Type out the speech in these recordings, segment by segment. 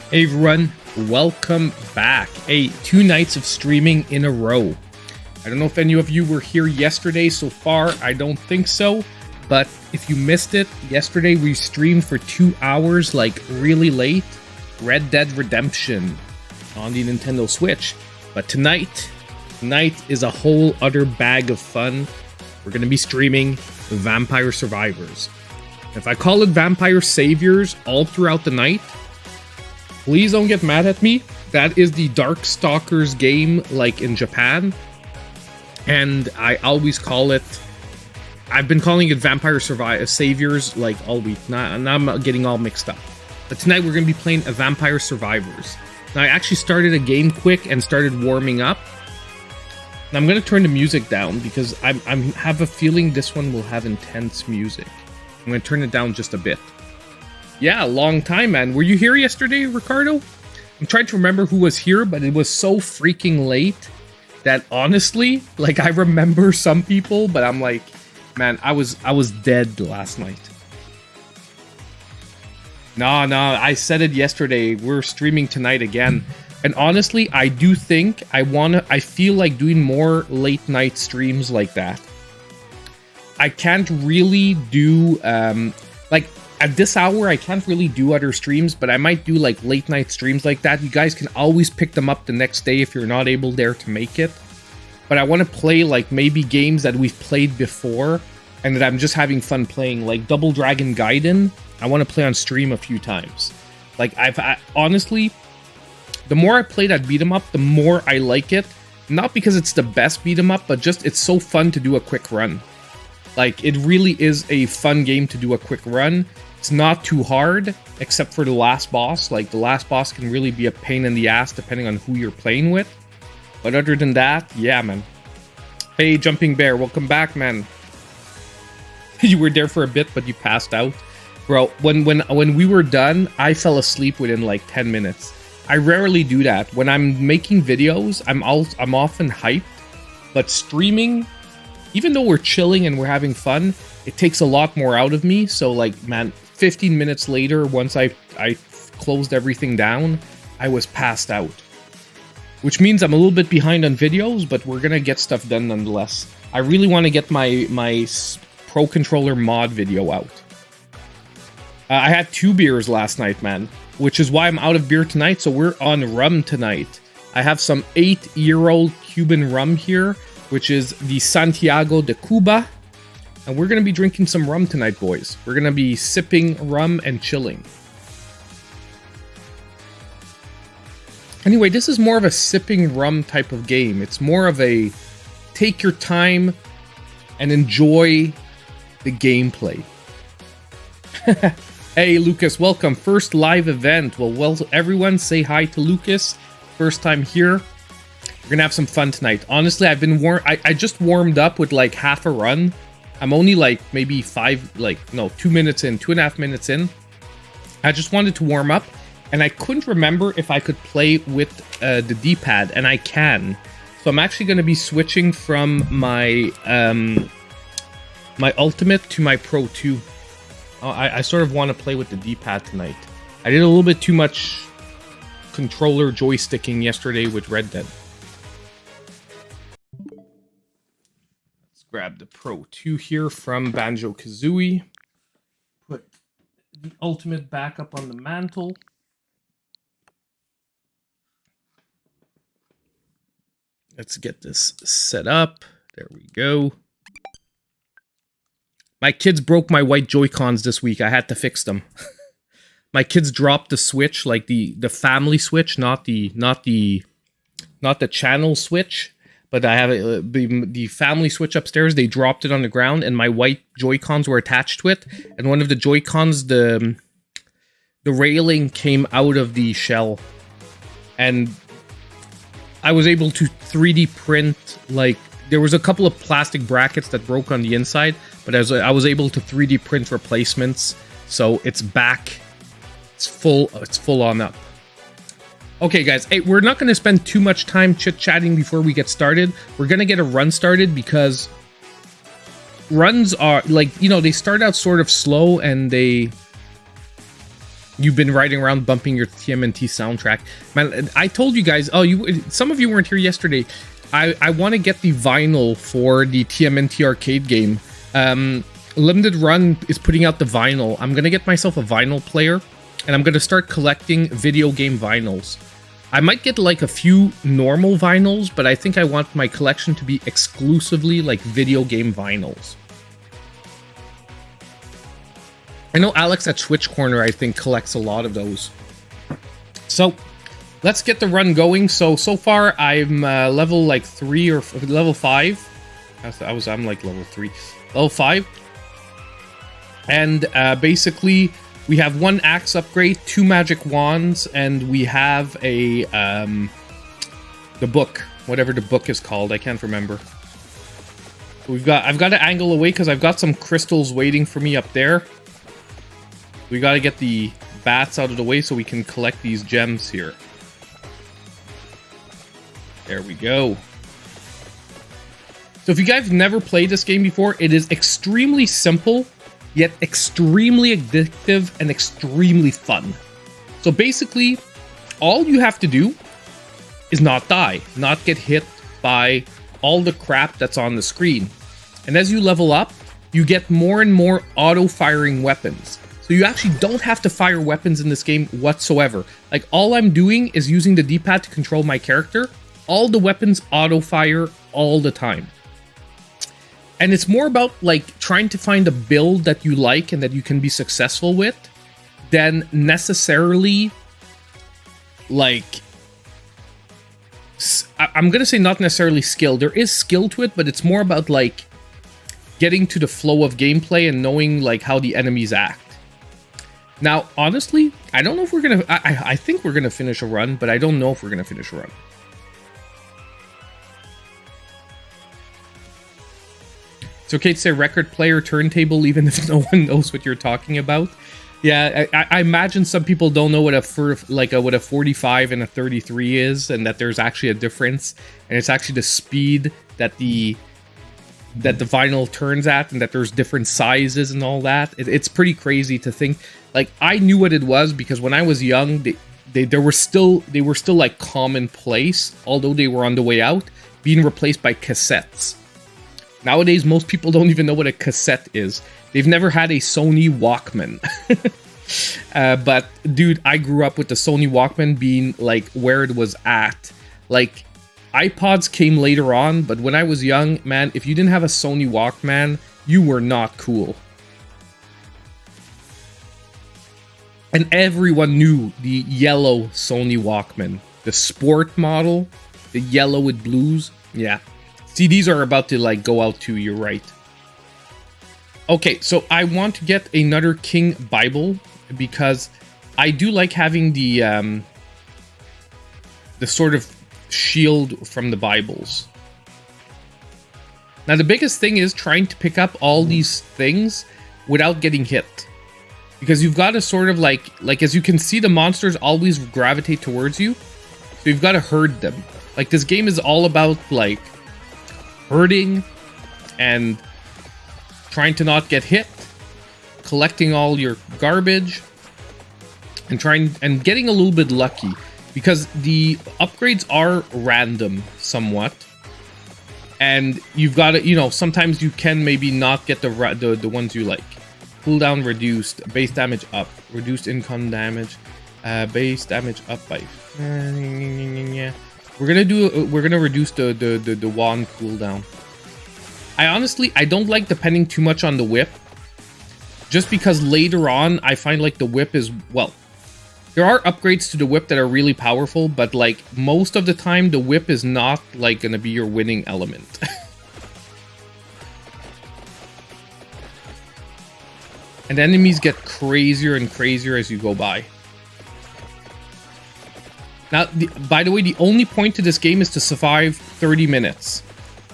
Hey everyone, welcome back. Hey, 2 nights of streaming in a row. I don't know if any of you were here yesterday so far. I don't think so. But if you missed it, yesterday we streamed for 2 hours, like really late. Red Dead Redemption on the Nintendo Switch. But tonight is a whole other bag of fun. We're going to be streaming Vampire Survivors. If I call it Vampire Saviors all throughout the night, please don't get mad at me. That is the Darkstalkers game, like in Japan. And I always call it... I've been calling it Vampire Saviors like all week. Now I'm getting all mixed up. But tonight we're going to be playing a Vampire Survivors. Now I actually started a game quick and started warming up. Now I'm going to turn the music down because I have a feeling this one will have intense music. I'm going to turn it down just a bit. Yeah, long time, man. Were you here yesterday, Ricardo? I'm trying to remember who was here, but it was so freaking late that honestly, like, I remember some people, but I'm like, man, I was dead last night. No, I said it yesterday. We're streaming tonight again. And honestly, I do think I feel like doing more late night streams like that. I can't really do, like, at this hour, I can't really do other streams, but I might do, like, late night streams like that. You guys can always pick them up the next day if you're not able there to make it. But I want to play, like, maybe games that we've played before and that I'm just having fun playing, like Double Dragon Gaiden. I want to play on stream a few times. Like, honestly, the more I play that beat 'em up, the more I like it. Not because it's the best beat 'em up, but just it's so fun to do a quick run. Like, it really is a fun game to do a quick run. It's not too hard, except for the last boss. Like, the last boss can really be a pain in the ass depending on who you're playing with. But other than that, yeah, man. Hey, Jumping Bear, welcome back, man. You were there for a bit, but you passed out. Bro, when we were done, I fell asleep within like 10 minutes. I rarely do that. When I'm making videos, I'm often hyped. But streaming, even though we're chilling and we're having fun, it takes a lot more out of me. So, like, man, 15 minutes later, once I closed everything down, I was passed out. Which means I'm a little bit behind on videos, but we're gonna get stuff done nonetheless. I really want to get my Pro Controller mod video out. I had 2 beers last night, man, which is why I'm out of beer tonight, so we're on rum tonight. I have some 8-year-old Cuban rum here, which is the Santiago de Cuba. And we're going to be drinking some rum tonight, boys. We're going to be sipping rum and chilling. Anyway, this is more of a sipping rum type of game. It's more of a take your time and enjoy the gameplay. Hey, Lucas, welcome. First live event. Well, everyone say hi to Lucas. First time here. We're going to have some fun tonight. Honestly, I've been I just warmed up with like half a run. I'm only like maybe 2 minutes in, 2.5 minutes in. I just wanted to warm up, and I couldn't remember if I could play with the D-pad, and I can. So I'm actually going to be switching from my my Ultimate to my Pro 2. I sort of want to play with the D-pad tonight. I did a little bit too much controller joysticking yesterday with Red Dead. Grab the Pro 2 here from Banjo-Kazooie. Put the Ultimate back up on the mantle. Let's get this set up. There we go. My kids broke my white Joy-Cons this week. I had to fix them. My kids dropped the Switch, like the family Switch, not the channel Switch. But I have the family Switch upstairs. They dropped it on the ground, and my white Joy-Cons were attached to it. And one of the Joy-Cons, the railing came out of the shell. And I was able to 3D print, like, there was a couple of plastic brackets that broke on the inside, but I was able to 3D print replacements. So it's back. It's full on up. Okay, guys, hey, we're not going to spend too much time chit-chatting before we get started. We're going to get a run started because runs are, like, you know, they start out sort of slow and they You've been riding around bumping your TMNT soundtrack. Man, I told you guys, some of you weren't here yesterday. I want to get the vinyl for the TMNT arcade game. Limited Run is putting out the vinyl. I'm going to get myself a vinyl player, and I'm going to start collecting video game vinyls. I might get like a few normal vinyls, but I think I want my collection to be exclusively like video game vinyls. I know Alex at Switch Corner, I think, collects a lot of those. So, let's get the run going. So far, I'm level like 3 or level 5. I'm like level 3. Level 5. And basically, we have 1 axe upgrade, 2 magic wands, and we have a the book, whatever the book is called. I can't remember. I've got to angle away because I've got some crystals waiting for me up there. We got to get the bats out of the way so we can collect these gems here. There we go. So if you guys have never played this game before, it is extremely simple, yet extremely addictive and extremely fun. So basically, all you have to do is not die, not get hit by all the crap that's on the screen. And as you level up, you get more and more auto-firing weapons. So you actually don't have to fire weapons in this game whatsoever. Like, all I'm doing is using the D-pad to control my character. All the weapons auto-fire all the time. And it's more about, like, trying to find a build that you like and that you can be successful with than necessarily, like... I'm going to say not necessarily skill. There is skill to it, but it's more about, like, getting to the flow of gameplay and knowing, like, how the enemies act. Now, honestly, I don't know if we're going to... I think we're going to finish a run, but I don't know if we're going to finish a run. It's okay to say record player turntable even if no one knows what you're talking about. Yeah, I imagine some people don't know what a 45 and a 33 is, and that there's actually a difference, and it's actually the speed that the vinyl turns at, and that there's different sizes and all that. It's pretty crazy to think. Like, I knew what it was because when I was young, they were still like commonplace, although they were on the way out, being replaced by cassettes. Nowadays, most people don't even know what a cassette is. They've never had a Sony Walkman. But, dude, I grew up with the Sony Walkman being, like, where it was at. Like, iPods came later on, but when I was young, man, if you didn't have a Sony Walkman, you were not cool. And everyone knew the yellow Sony Walkman. The sport model, the yellow with blues. Yeah. CDs are about to, like, go out too, you're right. Okay, so I want to get another King Bible because I do like having the sort of shield from the Bibles. Now, the biggest thing is trying to pick up all these things without getting hit. Because you've got to sort of, like as you can see, the monsters always gravitate towards you. So you've got to herd them. Like, this game is all about, like, herding and trying to not get hit, collecting all your garbage, and getting a little bit lucky, because the upgrades are random somewhat, and you've got to, you know, sometimes you can maybe not get the ones you like. Cooldown reduced, base damage up, reduced income damage, base damage up by. We're gonna reduce the wand cooldown. I don't like depending too much on the whip, just because later on I find like the whip is, well, there are upgrades to the whip that are really powerful, but like most of the time the whip is not like gonna be your winning element. And enemies get crazier and crazier as you go by. Now, by the way, the only point to this game is to survive 30 minutes.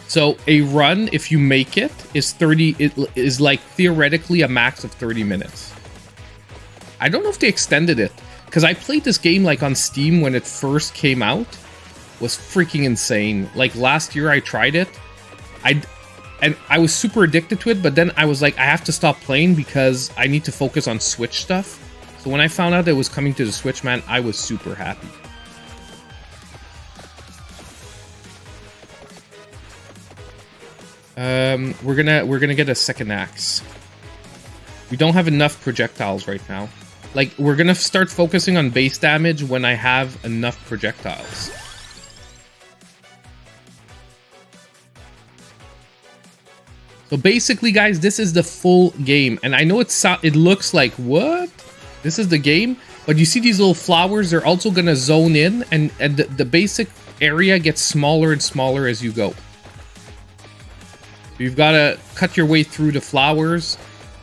So a run, if you make it, is like theoretically a max of 30 minutes. I don't know if they extended it, because I played this game like on Steam when it first came out. It was freaking insane. Like last year I tried it. And I was super addicted to it, but then I was like, I have to stop playing because I need to focus on Switch stuff. So when I found out that it was coming to the Switch, man, I was super happy. We're gonna get a second axe. We don't have enough projectiles right now. Like, we're gonna start focusing on base damage when I have enough projectiles. So basically, guys, this is the full game. And I know it looks like, what? This is the game? But you see these little flowers? They're also gonna zone in, and the basic area gets smaller and smaller as you go. You've got to cut your way through the flowers,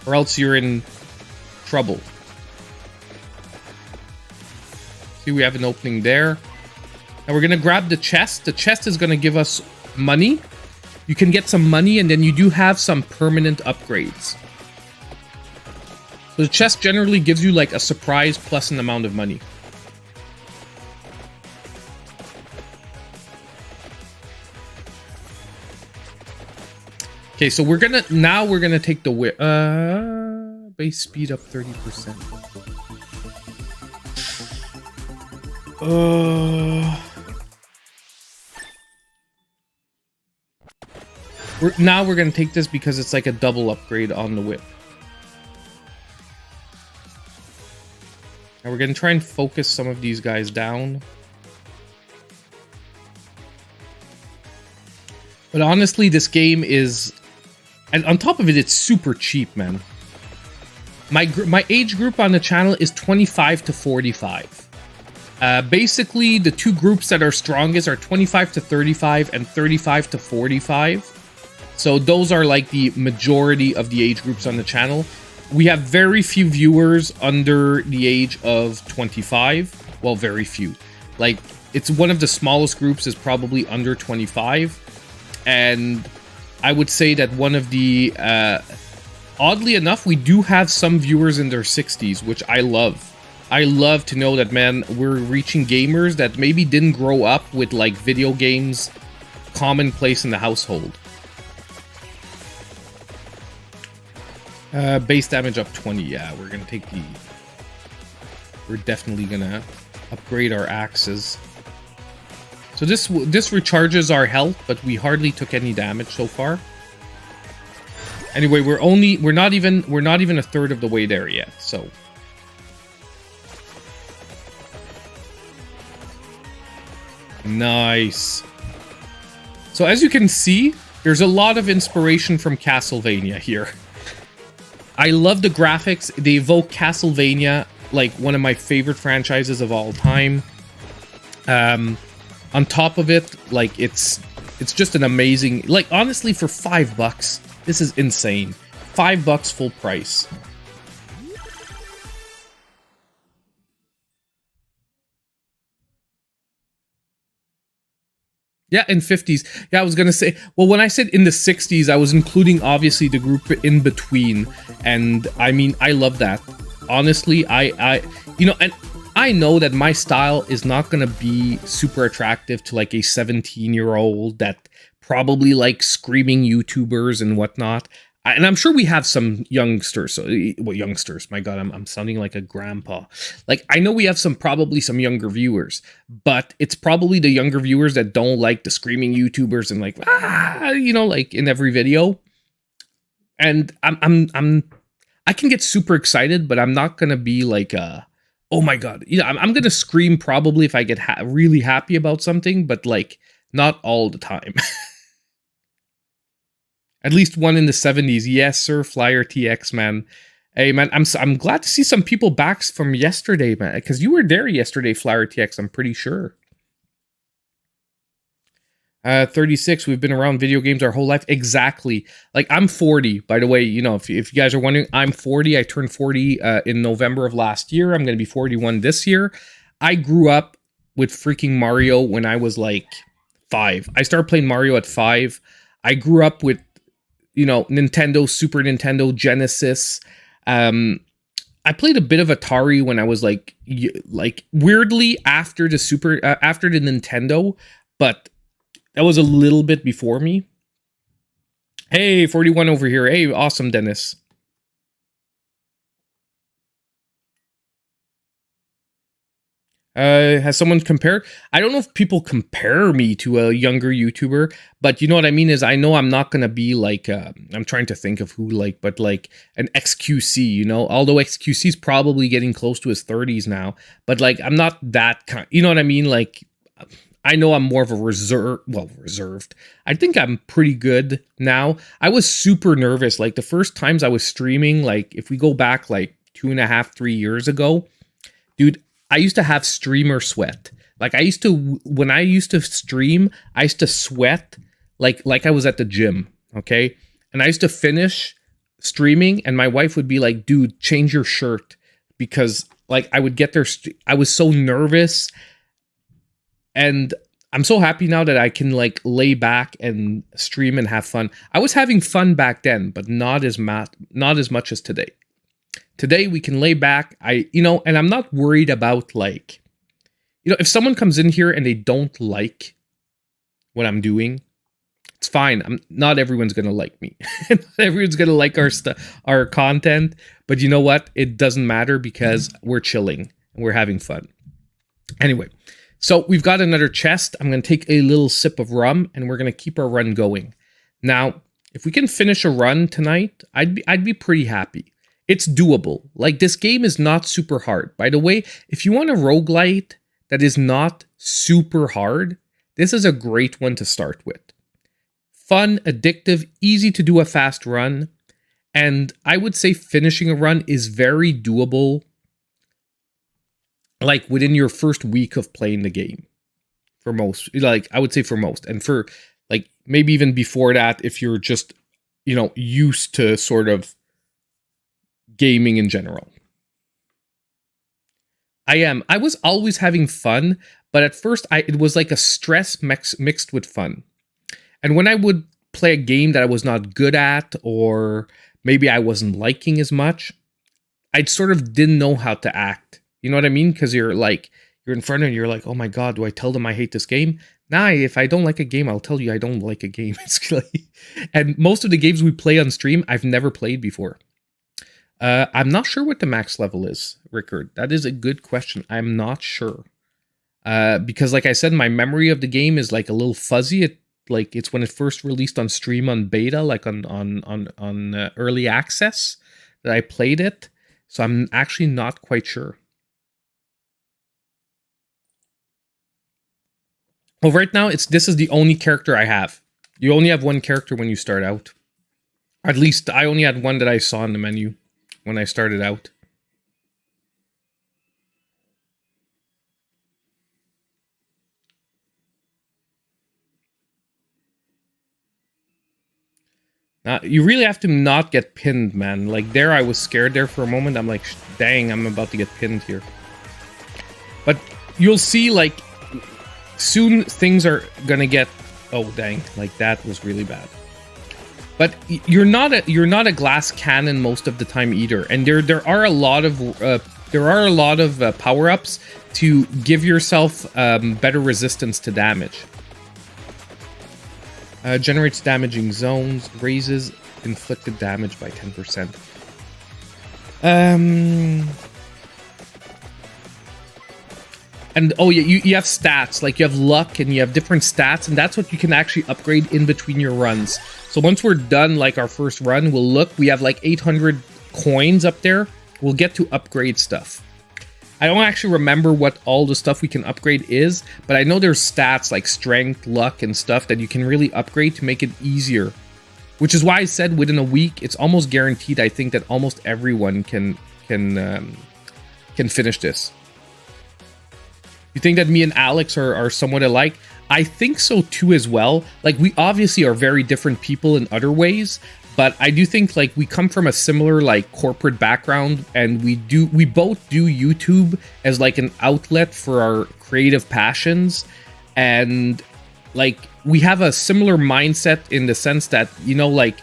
or else you're in trouble. See, we have an opening there. And we're going to grab the chest. The chest is going to give us money. You can get some money, and then you do have some permanent upgrades. So the chest generally gives you like a surprise plus an amount of money. Okay, so we're gonna take the base speed up 30%. We're gonna take this because it's like a double upgrade on the whip. And we're gonna try and focus some of these guys down. But honestly, this game is... And on top of it, it's super cheap, man. My age group on the channel is 25 to 45. Basically, the two groups that are strongest are 25 to 35 and 35 to 45. So those are like the majority of the age groups on the channel. We have very few viewers under the age of 25. Well, very few. Like, it's one of the smallest groups is probably under 25. And I would say that one of the, oddly enough, we do have some viewers in their 60s, which I love. I love to know that, man, we're reaching gamers that maybe didn't grow up with, like, video games commonplace in the household. Base damage up 20, yeah, we're gonna take the... We're definitely gonna upgrade our axes. So this recharges our health, but we hardly took any damage so far. Anyway, we're not even a third of the way there yet. So nice. So as you can see, there's a lot of inspiration from Castlevania here. I love the graphics. They evoke Castlevania, like one of my favorite franchises of all time. On top of it, like, it's just an amazing... Like, honestly, for $5, this is insane. $5 full price. Yeah, in 50s. Yeah, I was gonna say... Well, when I said in the 60s, I was including, obviously, the group in between. And, I mean, I love that. Honestly, you know, and... I know that my style is not going to be super attractive to like a 17-year-old that probably likes screaming YouTubers and whatnot. And I'm sure we have some youngsters. Well, youngsters, my God, I'm sounding like a grandpa. Like, I know we have probably some younger viewers, but it's probably the younger viewers that don't like the screaming YouTubers and like, you know, like in every video. And I can get super excited, but I'm not going to be like oh my God, you know, I'm going to scream probably if I get really happy about something, but like not all the time. At least one in the 70s. Yes, sir, Flyer TX, man. Hey, man, I'm glad to see some people back from yesterday, man, because you were there yesterday, Flyer TX, I'm pretty sure. 36, we've been around video games our whole life. Exactly. Like, I'm 40, by the way. You know, if you guys are wondering, I'm 40. I turned 40 in November of last year. I'm going to be 41 this year. I grew up with freaking Mario when I was like 5. I started playing Mario at 5. I grew up with, you know, Nintendo, Super Nintendo, Genesis. I played a bit of Atari when I was like weirdly after the Nintendo, but that was a little bit before me. Hey, 41 over here. Hey, awesome, Dennis. Has someone compared? I don't know if people compare me to a younger YouTuber, but you know what I mean is I know I'm not gonna be like I'm trying to think of who like, but like an XQC, you know. Although XQC is probably getting close to his 30s now, but like I'm not that kind. You know what I mean? Like I know I'm more of a reserved. I think I'm pretty good now. I was super nervous. Like the first times I was streaming, like if we go back like 2.5, 3 years ago, dude, I used to have streamer sweat. Like when I used to stream, I used to sweat like I was at the gym, okay? And I used to finish streaming and my wife would be like, dude, change your shirt. Because like I would get there, I was so nervous. And I'm so happy now that I can like lay back and stream and have fun. I was having fun back then, but not as much as today. Today we can lay back, and I'm not worried about like, if someone comes in here and they don't like what I'm doing, it's fine. Not everyone's going to like me. Not everyone's going to like our content, but you know what? It doesn't matter because we're chilling and we're having fun. Anyway, so we've got another chest. I'm going to take a little sip of rum and we're going to keep our run going. Now, if we can finish a run tonight, I'd be pretty happy. It's doable. Like, this game is not super hard. By the way, if you want a roguelite that is not super hard, this is a great one to start with. Fun, addictive, easy to do a fast run, and I would say finishing a run is very doable, like, within your first week of playing the game. For most. Like, I would say for most. And for, like, maybe even before that, if you're just, used to sort of gaming in general. I was always having fun, but at first it was like a stress mixed with fun. And when I would play a game that I was not good at, or maybe I wasn't liking as much, I sort of didn't know how to act. You know what I mean? Because you're in front and you're like, oh my God, do I tell them I hate this game? Nah, if I don't like a game, I'll tell you I don't like a game. And most of the games we play on stream, I've never played before. I'm not sure what the max level is, Rickard. That is a good question. I'm not sure. Because like I said, my memory of the game is like a little fuzzy. It's when it first released on stream on beta, like on early access, that I played it. So I'm actually not quite sure. Well, right now, this is the only character I have. You only have one character when you start out. At least I only had one that I saw in the menu when I started out. You really have to not get pinned, man. Like there, I was scared there for a moment. I'm like, dang, I'm about to get pinned here. But you'll see, like, soon things are gonna get... Oh, dang. Like, that was really bad. But you're not a glass cannon most of the time either, and there are a lot of power-ups to give yourself better resistance to damage. Generates damaging zones, raises inflicted damage by 10%. And oh yeah, you have stats, like you have luck and you have different stats, and that's what you can actually upgrade in between your runs. So once we're done, like our first run, we'll look, we have like 800 coins up there. We'll get to upgrade stuff. I don't actually remember what all the stuff we can upgrade is, but I know there's stats like strength, luck, and stuff that you can really upgrade to make it easier. Which is why I said within a week, it's almost guaranteed, I think, that almost everyone can finish this. You think that me and Alex are somewhat alike? I think so too as well. Like, we obviously are very different people in other ways, but I do think like we come from a similar like corporate background, and we both do YouTube as like an outlet for our creative passions, and like we have a similar mindset in the sense that, you know, like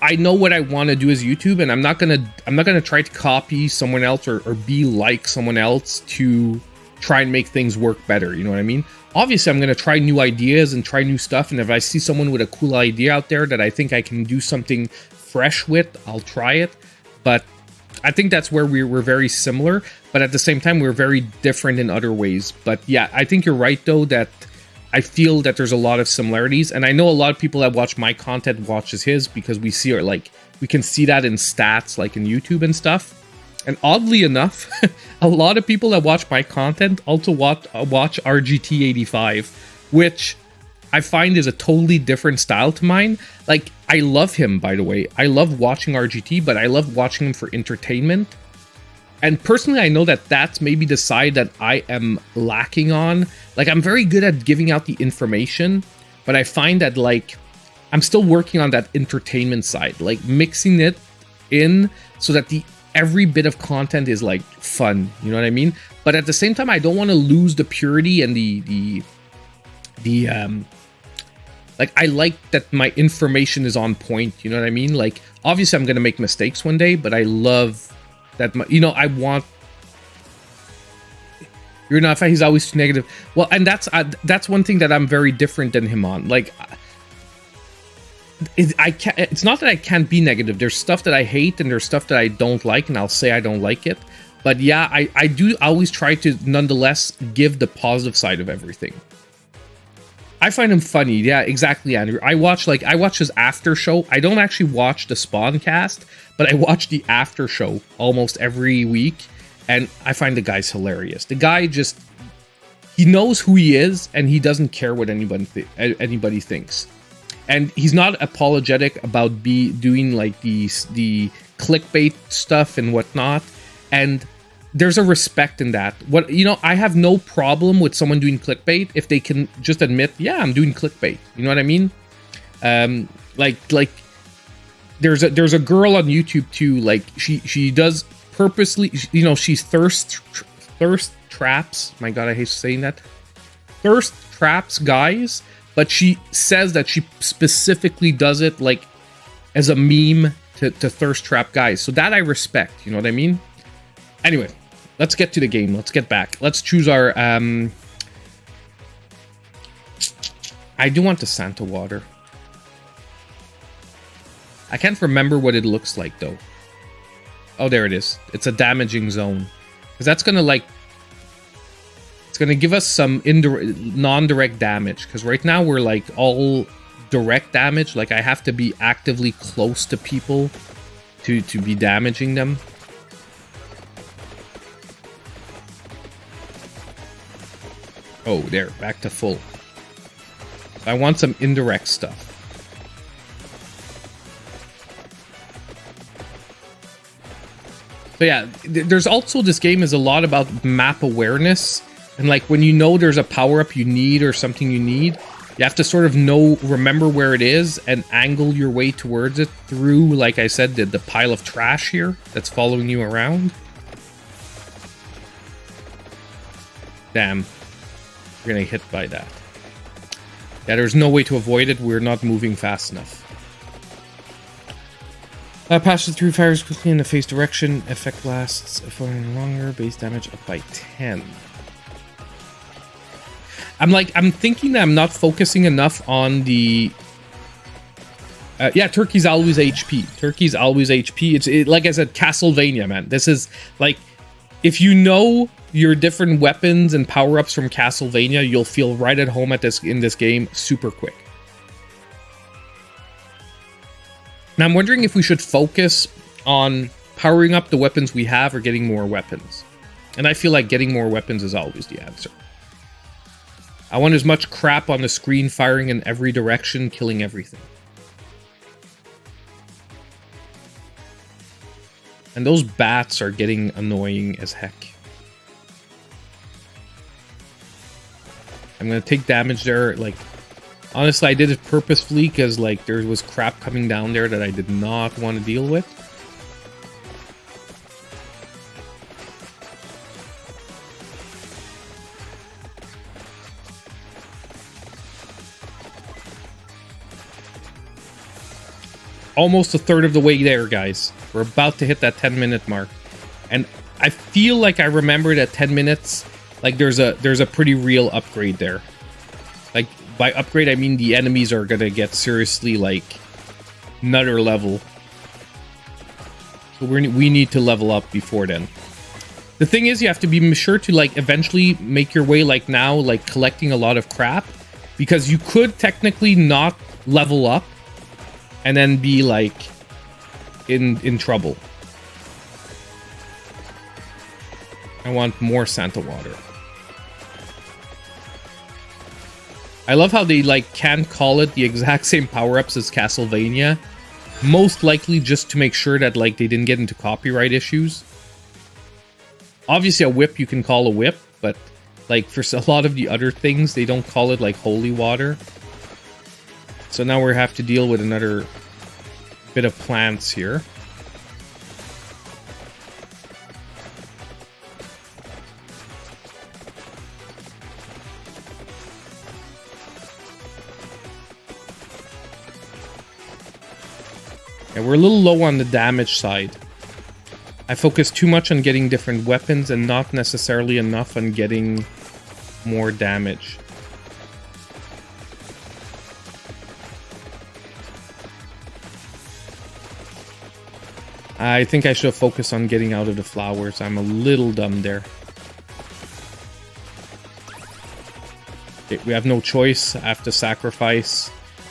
I know what I want to do as YouTube, and I'm not gonna try to copy someone else or be like someone else to try and make things work better. You know what I mean? Obviously, I'm gonna try new ideas and try new stuff, and if I see someone with a cool idea out there that I think I can do something fresh with, I'll try it. But I think that's where we're very similar, but at the same time, we're very different in other ways. But yeah, I think you're right, though, that I feel that there's a lot of similarities. And I know a lot of people that watch my content watches his because we see it, like, we can see that in stats, like in YouTube and stuff. And oddly enough, a lot of people that watch my content also watch RGT85, which I find is a totally different style to mine. Like, I love him, by the way. I love watching RGT, but I love watching him for entertainment. And personally, I know that that's maybe the side that I am lacking on. Like, I'm very good at giving out the information, but I find that, like, I'm still working on that entertainment side, like mixing it in so that every bit of content is like fun, you know what I mean? But at the same time, I don't want to lose the purity and like, I like that my information is on point, you know what I mean? Like, obviously I'm going to make mistakes one day, but I love that, you know, I want, you're not, he's always too negative. Well, and that's one thing that I'm very different than him on. Like, it's not that I can't be negative. There's stuff that I hate and there's stuff that I don't like, and I'll say I don't like it. But yeah, I do always try to nonetheless give the positive side of everything. I find him funny. Yeah, exactly, Andrew. I watch his after show. I don't actually watch the Spawn cast, but I watch the after show almost every week, and I find the guy's hilarious. The guy just, he knows who he is, and he doesn't care what anybody thinks. And he's not apologetic about doing like the clickbait stuff and whatnot. And there's a respect in that. I have no problem with someone doing clickbait if they can just admit, yeah, I'm doing clickbait. You know what I mean? Like there's a girl on YouTube too. Like she does purposely. You know, she's thirst traps. My God, I hate saying that. Thirst traps guys. But she says that she specifically does it like as a meme to thirst trap guys. So that I respect, you know what I mean? Anyway, let's get to the game. Let's get back. Let's choose our... I do want the Santa water. I can't remember what it looks like, though. Oh, there it is. It's a damaging zone. Because that's going to, like... It's going to give us some non-direct damage. Because right now, we're, like, all direct damage. Like, I have to be actively close to people to be damaging them. Oh, there. Back to full. I want some indirect stuff. So yeah, there's also, this game is a lot about map awareness. And like when you know there's a power-up you need or something you need, you have to sort of remember where it is and angle your way towards it through, like I said, the pile of trash here that's following you around. Damn. We're gonna hit by that. Yeah, there's no way to avoid it. We're not moving fast enough. Passes through, fires quickly in the face direction. Effect lasts for longer. Base damage up by 10. I'm thinking that I'm not focusing enough on the... yeah, Turkey's always HP. Turkey's always HP. It's like I said, Castlevania, man. This is like... If you know your different weapons and power-ups from Castlevania, you'll feel right at home in this game super quick. Now, I'm wondering if we should focus on powering up the weapons we have or getting more weapons. And I feel like getting more weapons is always the answer. I want as much crap on the screen firing in every direction, killing everything. And those bats are getting annoying as heck. I'm going to take damage there. Like, honestly, I did it purposefully because, like, there was crap coming down there that I did not want to deal with. Almost a third of the way there, guys. We're about to hit that 10-minute mark. And I feel like I remembered at 10 minutes, like there's a pretty real upgrade there. Like, by upgrade, I mean the enemies are gonna get seriously, like, another level. So we need to level up before then. The thing is, you have to be sure to like eventually make your way like now, like collecting a lot of crap, because you could technically not level up and then be like in trouble. I want more Santa water. I love how they like can't call it the exact same power-ups as Castlevania. Most likely just to make sure that like they didn't get into copyright issues. Obviously a whip you can call a whip, but like for a lot of the other things they don't call it like holy water. So now we have to deal with another bit of plants here. Yeah, we're a little low on the damage side. I focus too much on getting different weapons and not necessarily enough on getting more damage. I think I should have focused on getting out of the flowers. I'm a little dumb there. Okay, we have no choice. I have to sacrifice.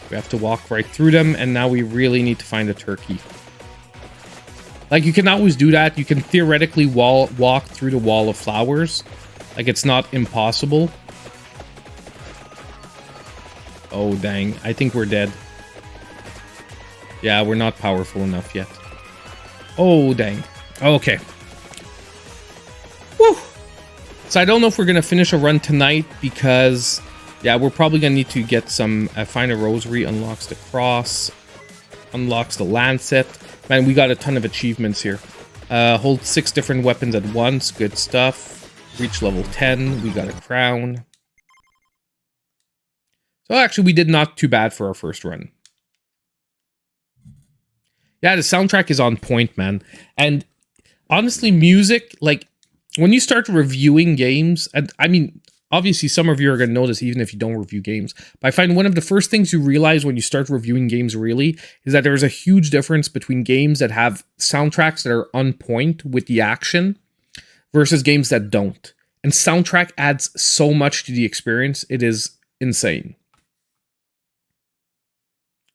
We have to walk right through them, and now we really need to find a turkey. Like, you can always do that. You can theoretically walk through the wall of flowers. Like, it's not impossible. Oh, dang. I think we're dead. Yeah, we're not powerful enough yet. Oh, dang. Okay. Woo! So I don't know if we're going to finish a run tonight because... yeah, we're probably going to need to get some... find a rosary, unlocks the cross, unlocks the lancet. Man, we got a ton of achievements here. Hold 6 different weapons at once. Good stuff. Reach level 10. We got a crown. So actually, we did not too bad for our first run. Yeah, the soundtrack is on point, man. And honestly, music, like, when you start reviewing games... and I mean... obviously, some of you are going to know this even if you don't review games. But I find one of the first things you realize when you start reviewing games really is that there's a huge difference between games that have soundtracks that are on point with the action versus games that don't. And soundtrack adds so much to the experience. It is insane.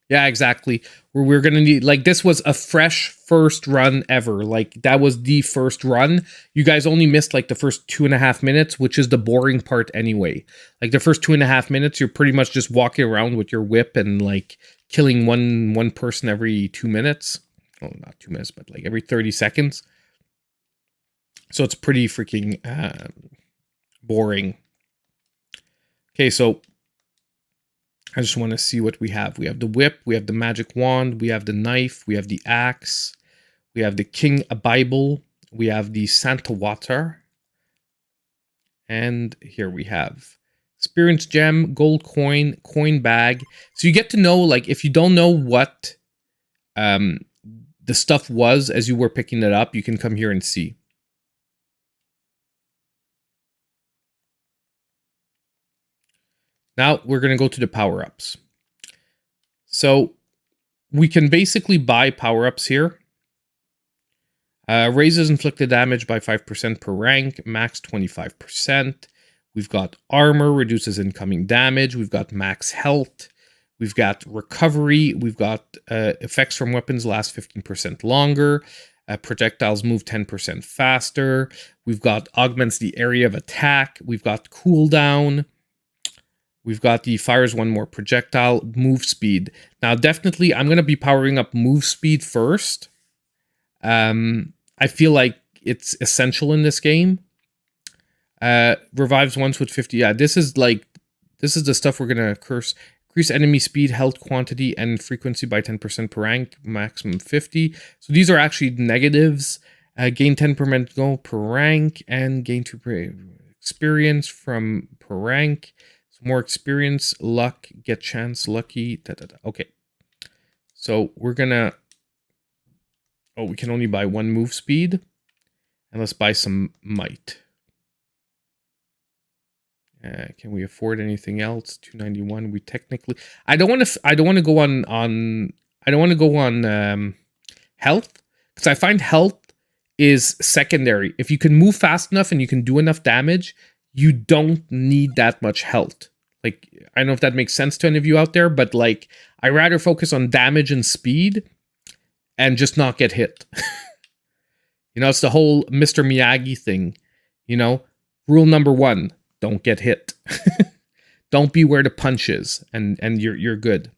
Yeah, exactly. We're going to need... like, this was a fresh first run ever. Like, that was the first run. You guys only missed, like, the first 2.5 minutes, which is the boring part anyway. Like, the first 2.5 minutes, you're pretty much just walking around with your whip and, like, killing one person every 2 minutes. Oh, not 2 minutes, but, like, every 30 seconds. So it's pretty freaking boring. Okay, so... I just want to see what we have. We have the whip, we have the magic wand, we have the knife, we have the axe, we have the king a Bible, we have the Santa water, and here we have experience gem, gold coin, coin bag. So you get to know, like, if you don't know what the stuff was as you were picking it up, you can come here and see. Now we're going to go to the power-ups. So we can basically buy power-ups here. Raises inflicted damage by 5% per rank, max 25%. We've got armor, reduces incoming damage. We've got max health. We've got recovery. We've got effects from weapons last 15% longer. Projectiles move 10% faster. We've got augments the area of attack. We've got cooldown. We've got the fires one more projectile, move speed. Now, definitely, I'm going to be powering up move speed first. I feel like it's essential in this game. Revives once with 50. Yeah, this is the stuff we're going to curse. Increase enemy speed, health quantity, and frequency by 10% per rank, maximum 50. So these are actually negatives. Gain 10% per rank, and gain 2 experience from per rank. More experience, luck, get chance, lucky, Okay. So we're gonna... oh, we can only buy 1 move speed. And let's buy some might. Can we afford anything else? 291. We technically... I don't want to go on health, Because I find health is secondary. If you can move fast enough and you can do enough damage, you don't need that much health. Like, I don't know if that makes sense to any of you out there, but like, I rather focus on damage and speed and just not get hit. You know, it's the whole Mr. Miyagi thing. You know, rule number 1, don't get hit. Don't be where the punch is, and you're good.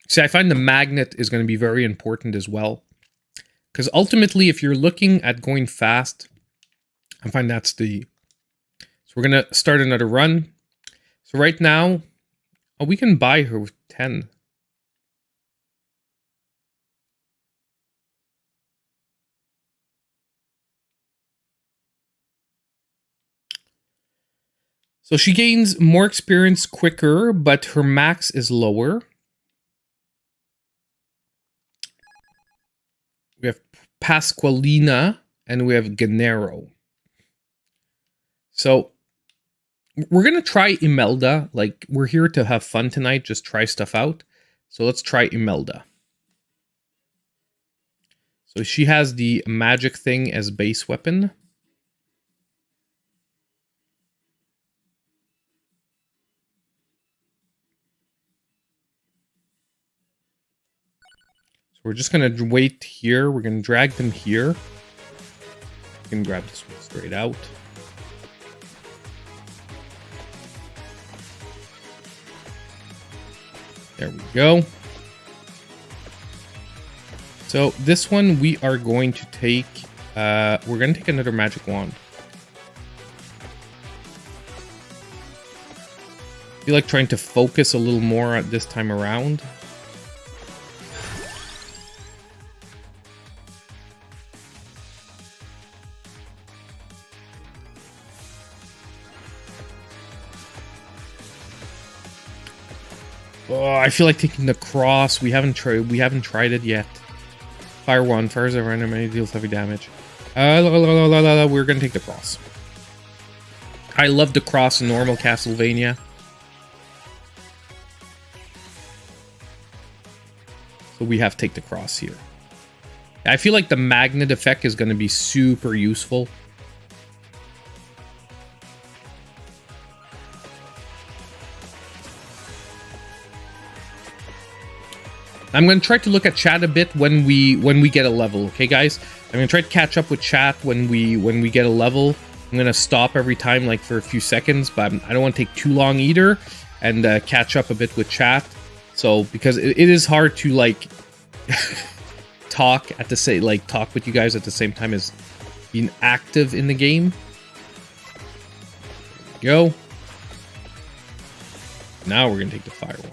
See, I find the magnet is going to be very important as well. Because ultimately, if you're looking at going fast, I find that's the... So we're going to start another run. So right now, oh, we can buy her with 10. So she gains more experience quicker, but her max is lower. We have Pasqualina and we have Gennaro. So we're going to try Imelda. Like, we're here to have fun tonight, just try stuff out. So let's try Imelda. So she has the magic thing as base weapon. We're just going to wait here. We're going to drag them here. We can grab this one straight out. There we go. So this one we are going to take... we're going to take another magic wand. I feel like trying to focus a little more at this time around. Oh, I feel like taking the cross. We haven't tried it yet. Fire 1. Fires a random enemy, deals heavy damage. We're gonna take the cross. I love the cross in normal Castlevania. So we have to take the cross here. I feel like the magnet effect is gonna be super useful. I'm going to try to look at chat a bit when we get a level, okay, guys? I'm going to try to catch up with chat when we get a level. I'm going to stop every time, like, for a few seconds, but I don't want to take too long either, and catch up a bit with chat. So, because it is hard to, like, talk with you guys at the same time as being active in the game. There we go. Now we're going to take the fire one.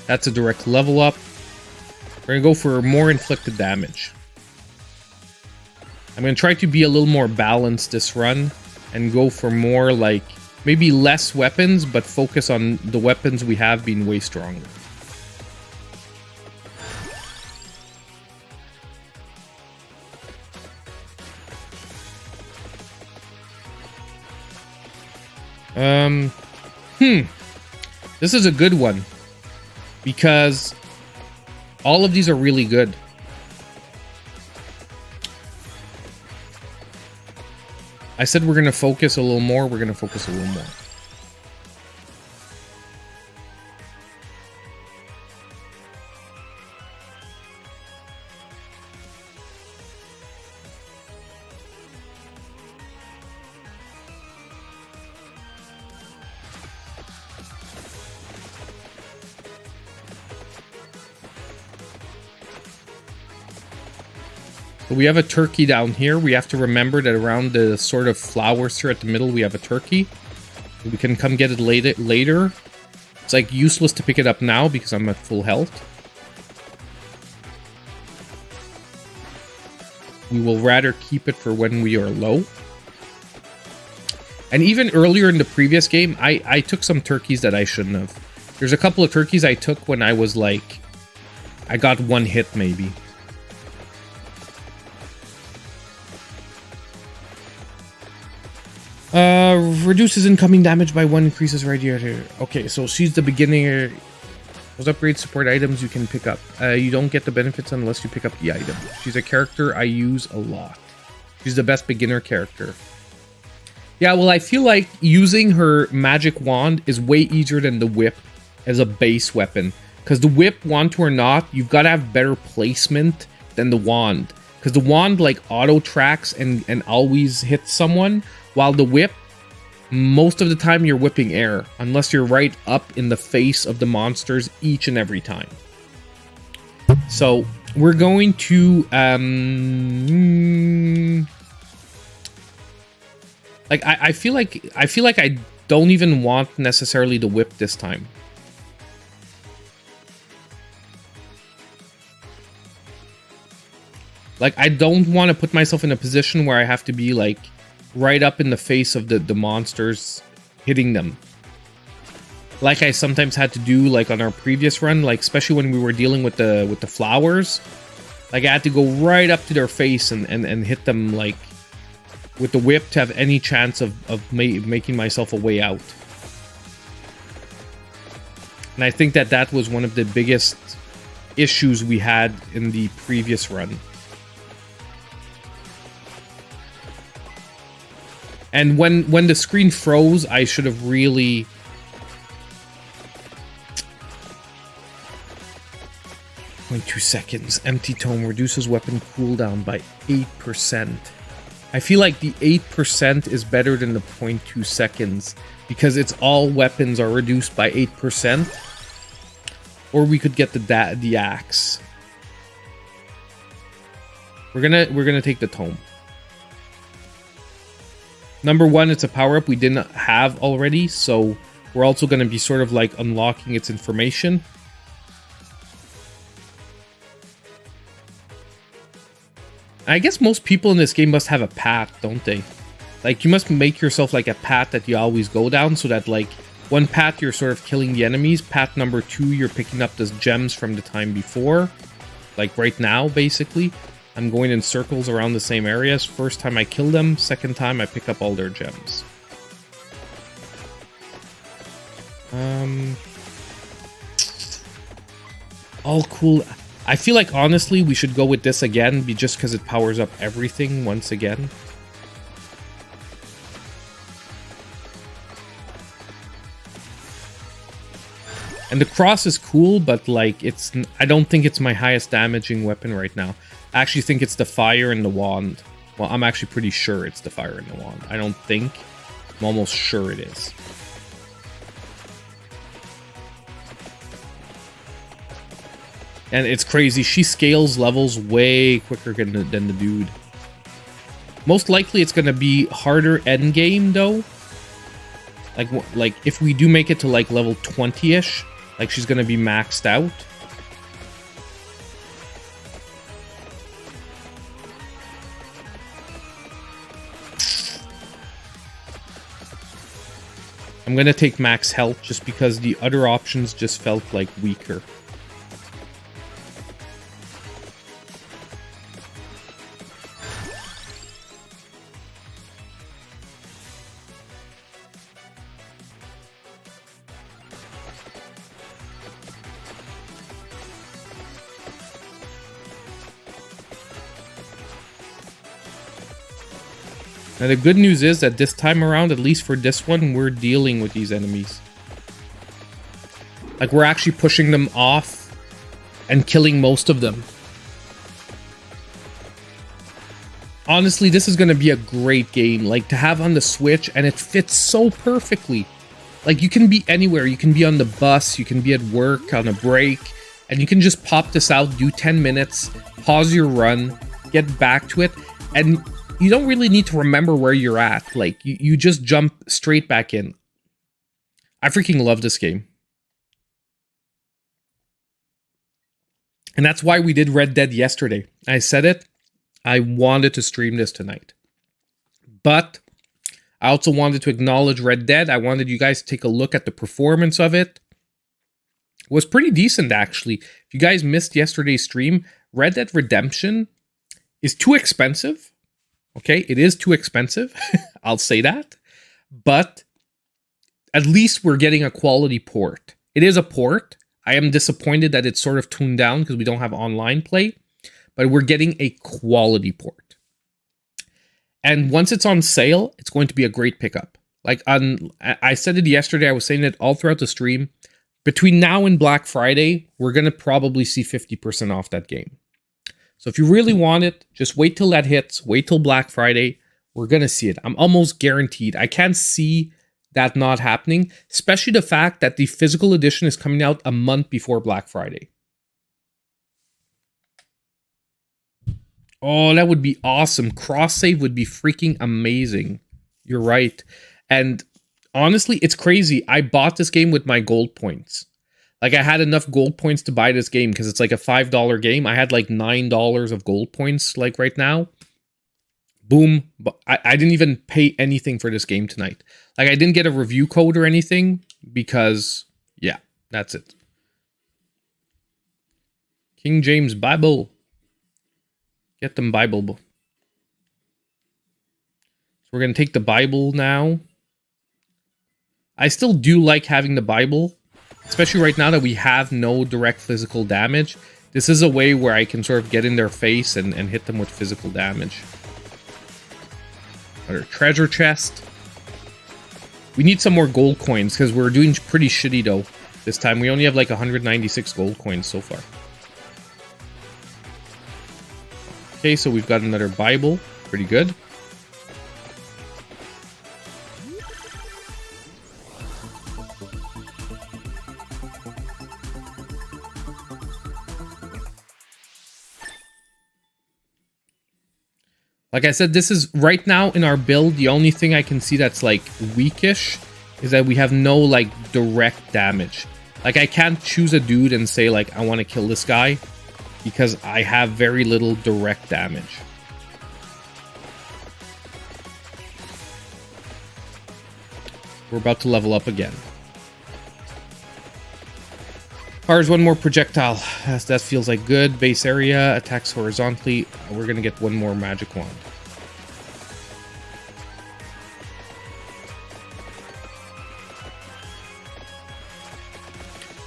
That's a direct level up. We're going to go for more inflicted damage. I'm going to try to be a little more balanced this run and go for more, like, maybe less weapons, but focus on the weapons we have being way stronger. This is a good one. Because all of these are really good. I said we're going to focus a little more. We're going to focus a little more. We have a turkey down here. We have to remember that around the sort of flowers here at the middle, we have a turkey. We can come get it later. It's like useless to pick it up now because I'm at full health. We will rather keep it for when we are low. And even earlier in the previous game, I took some turkeys that I shouldn't have. There's a couple of turkeys I took when I was like... I got one hit maybe. Reduces incoming damage by 1, increases radiator. Okay, so she's the beginner. Those upgrade support items you can pick up. You don't get the benefits unless you pick up the item. She's a character I use a lot. She's the best beginner character. Yeah, well, I feel like using her magic wand is way easier than the whip as a base weapon. Because the whip, want to or not, you've got to have better placement than the wand. Because the wand, like, auto-tracks and always hits someone, while the whip, most of the time you're whipping air, unless you're right up in the face of the monsters each and every time. So, we're going to, like, I feel like I don't even want necessarily the whip this time. Like, I don't want to put myself in a position where I have to be, like, right up in the face of the monsters, hitting them. Like I sometimes had to do, like, on our previous run, like, especially when we were dealing with the flowers. Like, I had to go right up to their face and hit them, like, with the whip to have any chance of making myself a way out. And I think that was one of the biggest issues we had in the previous run. And when the screen froze, I should have really... Only 2 seconds. Empty tome reduces weapon cooldown by 8%. I feel like the 8% is better than the 0.2 seconds because it's all weapons are reduced by 8%. Or we could get the axe. We're gonna take the tome. Number 1, it's a power-up we didn't have already, so we're also going to be sort of like unlocking its information. I guess most people in this game must have a path, don't they? Like, you must make yourself like a path that you always go down, so that, like, one path you're sort of killing the enemies, path number 2 you're picking up those gems from the time before. Like, right now, basically. I'm going in circles around the same areas. First time I kill them, second time I pick up all their gems. All cool. I feel like, honestly, we should go with this again, just because it powers up everything once again. And the cross is cool, but, like, I don't think it's my highest damaging weapon right now. I actually think it's the fire and the wand. Well, I'm actually pretty sure it's the fire and the wand. I don't think. I'm almost sure it is. And it's crazy. She scales levels way quicker than the dude. Most likely it's going to be harder endgame, though. Like, if we do make it to, like, level 20-ish, like, she's going to be maxed out. I'm going to take max health just because the other options just felt like weaker. Now, the good news is that this time around, at least for this one, we're dealing with these enemies. Like, we're actually pushing them off and killing most of them. Honestly, this is going to be a great game, like, to have on the Switch, and it fits so perfectly. Like, you can be anywhere. You can be on the bus, you can be at work, on a break, and you can just pop this out, do 10 minutes, pause your run, get back to it, and you don't really need to remember where you're at. Like, you just jump straight back in. I freaking love this game. And that's why we did Red Dead yesterday. I said it. I wanted to stream this tonight. But I also wanted to acknowledge Red Dead. I wanted you guys to take a look at the performance of it. It was pretty decent, actually. If you guys missed yesterday's stream, Red Dead Redemption is too expensive. Okay, it is too expensive. I'll say that. but at least we're getting a quality port. It is a port. I am disappointed that it's sort of tuned down because we don't have online play, but we're getting a quality port. And once it's on sale, it's going to be a great pickup. Like I said it yesterday, I was saying it all throughout the stream. Between now and Black Friday, we're going to probably see 50% off that game. So if you really want it, just wait till that hits. Wait till Black Friday. We're going to see it. I'm almost guaranteed. I can't see that not happening, especially the fact that the physical edition is coming out a month before Black Friday. Oh, that would be awesome. Cross save would be freaking amazing. You're right. And honestly, it's crazy. I bought this game with my gold points. Like, I had enough gold points to buy this game because it's like a $5 game. I had like $9 of gold points, like right now. Boom. But I didn't even pay anything for this game tonight. Like, I didn't get a review code or anything because, yeah, that's it. King James Bible. Get them Bible. So we're going to take the Bible now. I still do like having the Bible, especially right now that we have no direct physical damage. This is a way where I can sort of get in their face and hit them with physical damage. Another treasure chest. We need some more gold coins because we're doing pretty shitty though this time. We only have like 196 gold coins so far. Okay, so we've got another Bible. Pretty good. Like I said, this is right now in our build. The only thing I can see that's like weakish is that we have no like direct damage. Like, I can't choose a dude and say like, I want to kill this guy because I have very little direct damage. We're about to level up again. Fires one more projectile. That feels like good. Base area, attacks horizontally. We're going to get one more magic wand.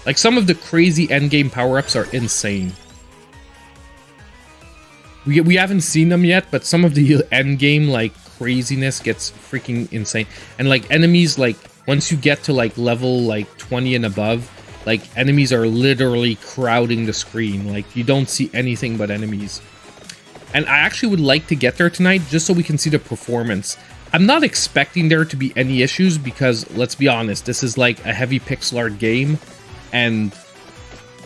Like, some of the crazy endgame power-ups are insane. We haven't seen them yet, but some of the endgame, like, craziness gets freaking insane. And, like, enemies, like, once you get to, like, level, like, 20 and above, like, enemies are literally crowding the screen. Like, you don't see anything but enemies. And I actually would like to get there tonight just so we can see the performance. I'm not expecting there to be any issues because, let's be honest, this is, like, a heavy pixel art game. And,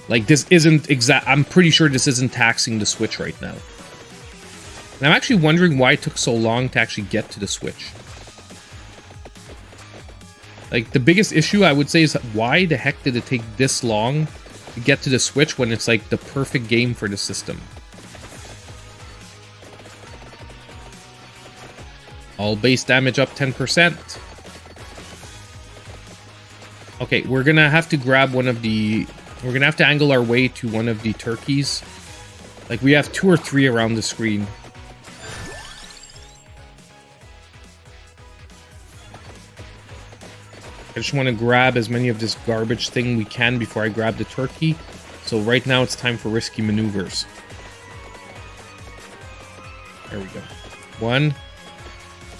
like, this isn't I'm pretty sure this isn't taxing the Switch right now. And I'm actually wondering why it took so long to actually get to the Switch. Like, the biggest issue I would say is why the heck did it take this long to get to the Switch when it's like the perfect game for the system? All base damage up 10%. Okay, we're gonna have to grab one of the... We're gonna have to angle our way to one of the turkeys. Like, we have 2 or 3 around the screen. I just want to grab as many of this garbage thing we can before I grab the turkey. So right now it's time for risky maneuvers. There we go. 1.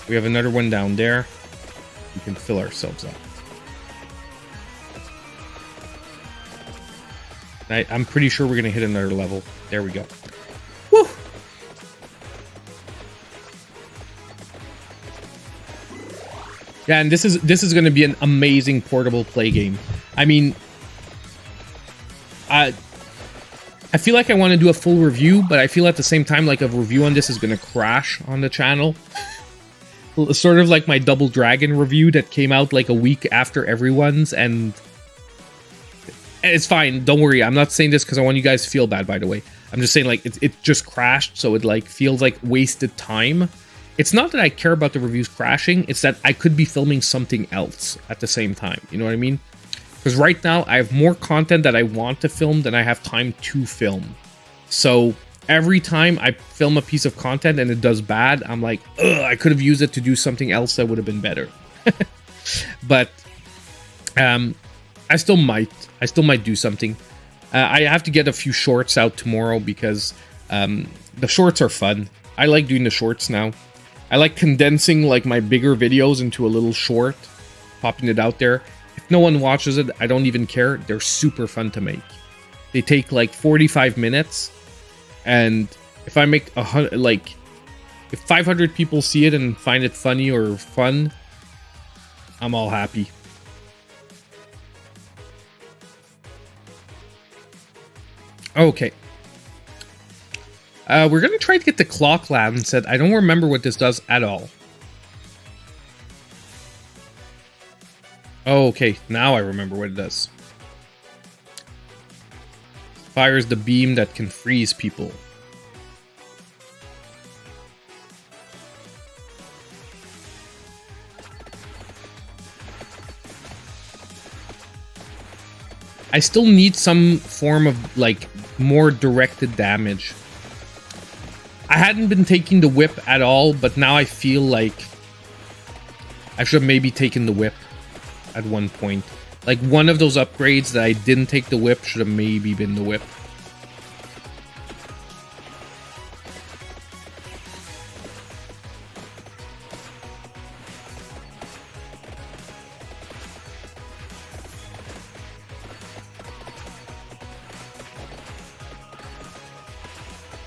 We have another one down there. We can fill ourselves up. I'm pretty sure we're going to hit another level. There we go. Woo! Yeah, and this is going to be an amazing portable play game. I mean, I feel like I want to do a full review, but I feel at the same time like a review on this is going to crash on the channel. Sort of like my Double Dragon review that came out like a week after everyone's, and it's fine. Don't worry. I'm not saying this because I want you guys to feel bad, by the way. I'm just saying, like, it just crashed, so it, like, feels like wasted time. It's not that I care about the reviews crashing. It's that I could be filming something else at the same time. You know what I mean? Because right now, I have more content that I want to film than I have time to film. So every time I film a piece of content and it does bad, I'm like, ugh, I could have used it to do something else that would have been better. But I still might do something. I have to get a few shorts out tomorrow because the shorts are fun. I like doing the shorts now. I like condensing like my bigger videos into a little short, popping it out there. If no one watches it, I don't even care. They're super fun to make. They take like 45 minutes, and if I make if 500 people see it and find it funny or fun, I'm all happy. Okay. We're gonna try to get the clock lancet. I don't remember what this does at all. Oh, okay. Now I remember what it does. Fires the beam that can freeze people. I still need some form of, like, more directed damage. I hadn't been taking the whip at all, but now I feel like I should have maybe taken the whip at one point. Like, one of those upgrades that I didn't take the whip should have maybe been the whip.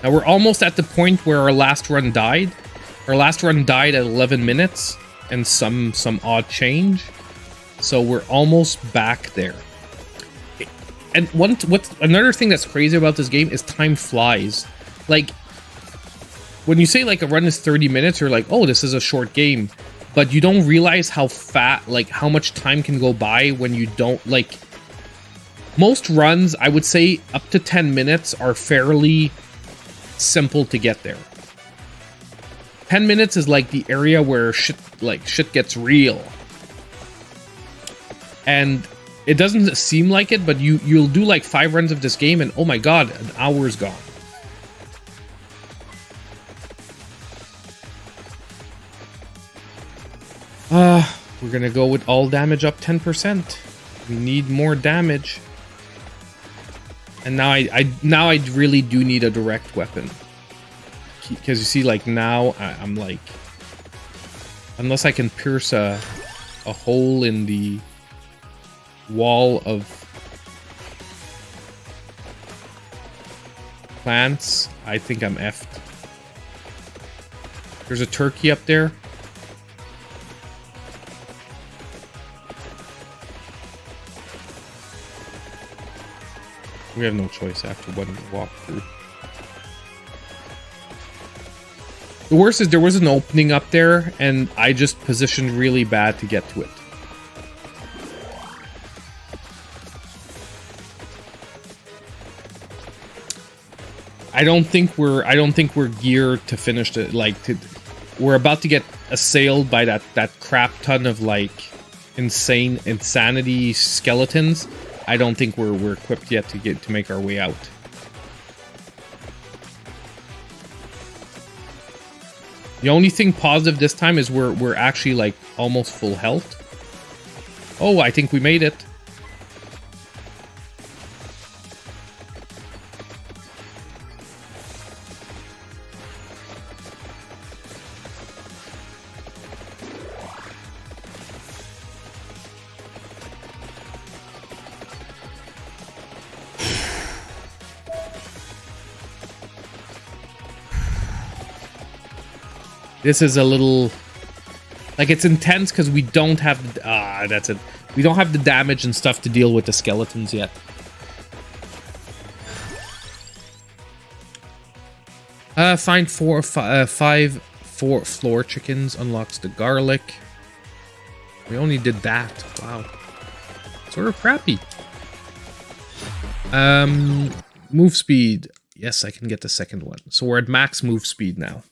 Now we're almost at the point where our last run died. Our last run died at 11 minutes and some odd change. So we're almost back there. And another thing that's crazy about this game is time flies. Like, when you say like a run is 30 minutes, you're like, oh, this is a short game. But you don't realize how how much time can go by when you don't, like, most runs, I would say up to 10 minutes are fairly simple to get there. 10 minutes is like the area where shit gets real. And it doesn't seem like it, but you'll do like 5 runs of this game and oh my god, an hour's gone. We're gonna go with all damage up 10%. We need more damage. And now I really do need a direct weapon. Because you see, like, now I'm like, unless I can pierce a hole in the wall of plants, I think I'm effed. There's a turkey up there. We have no choice after one walkthrough. The worst is there was an opening up there, and I just positioned really bad to get to it. I don't think we're geared to finish it. We're about to get assailed by that crap ton of like insanity skeletons. I don't think we're equipped yet to make our way out. The only thing positive this time is we're actually like almost full health. Oh, I think we made it. This is a little, like, it's intense because we don't have that's it. We don't have the damage and stuff to deal with the skeletons yet. Find 5 floor chickens, unlocks the garlic. We only did that. Wow. Sort of crappy. Move speed. Yes, I can get the second one. So we're at max move speed now.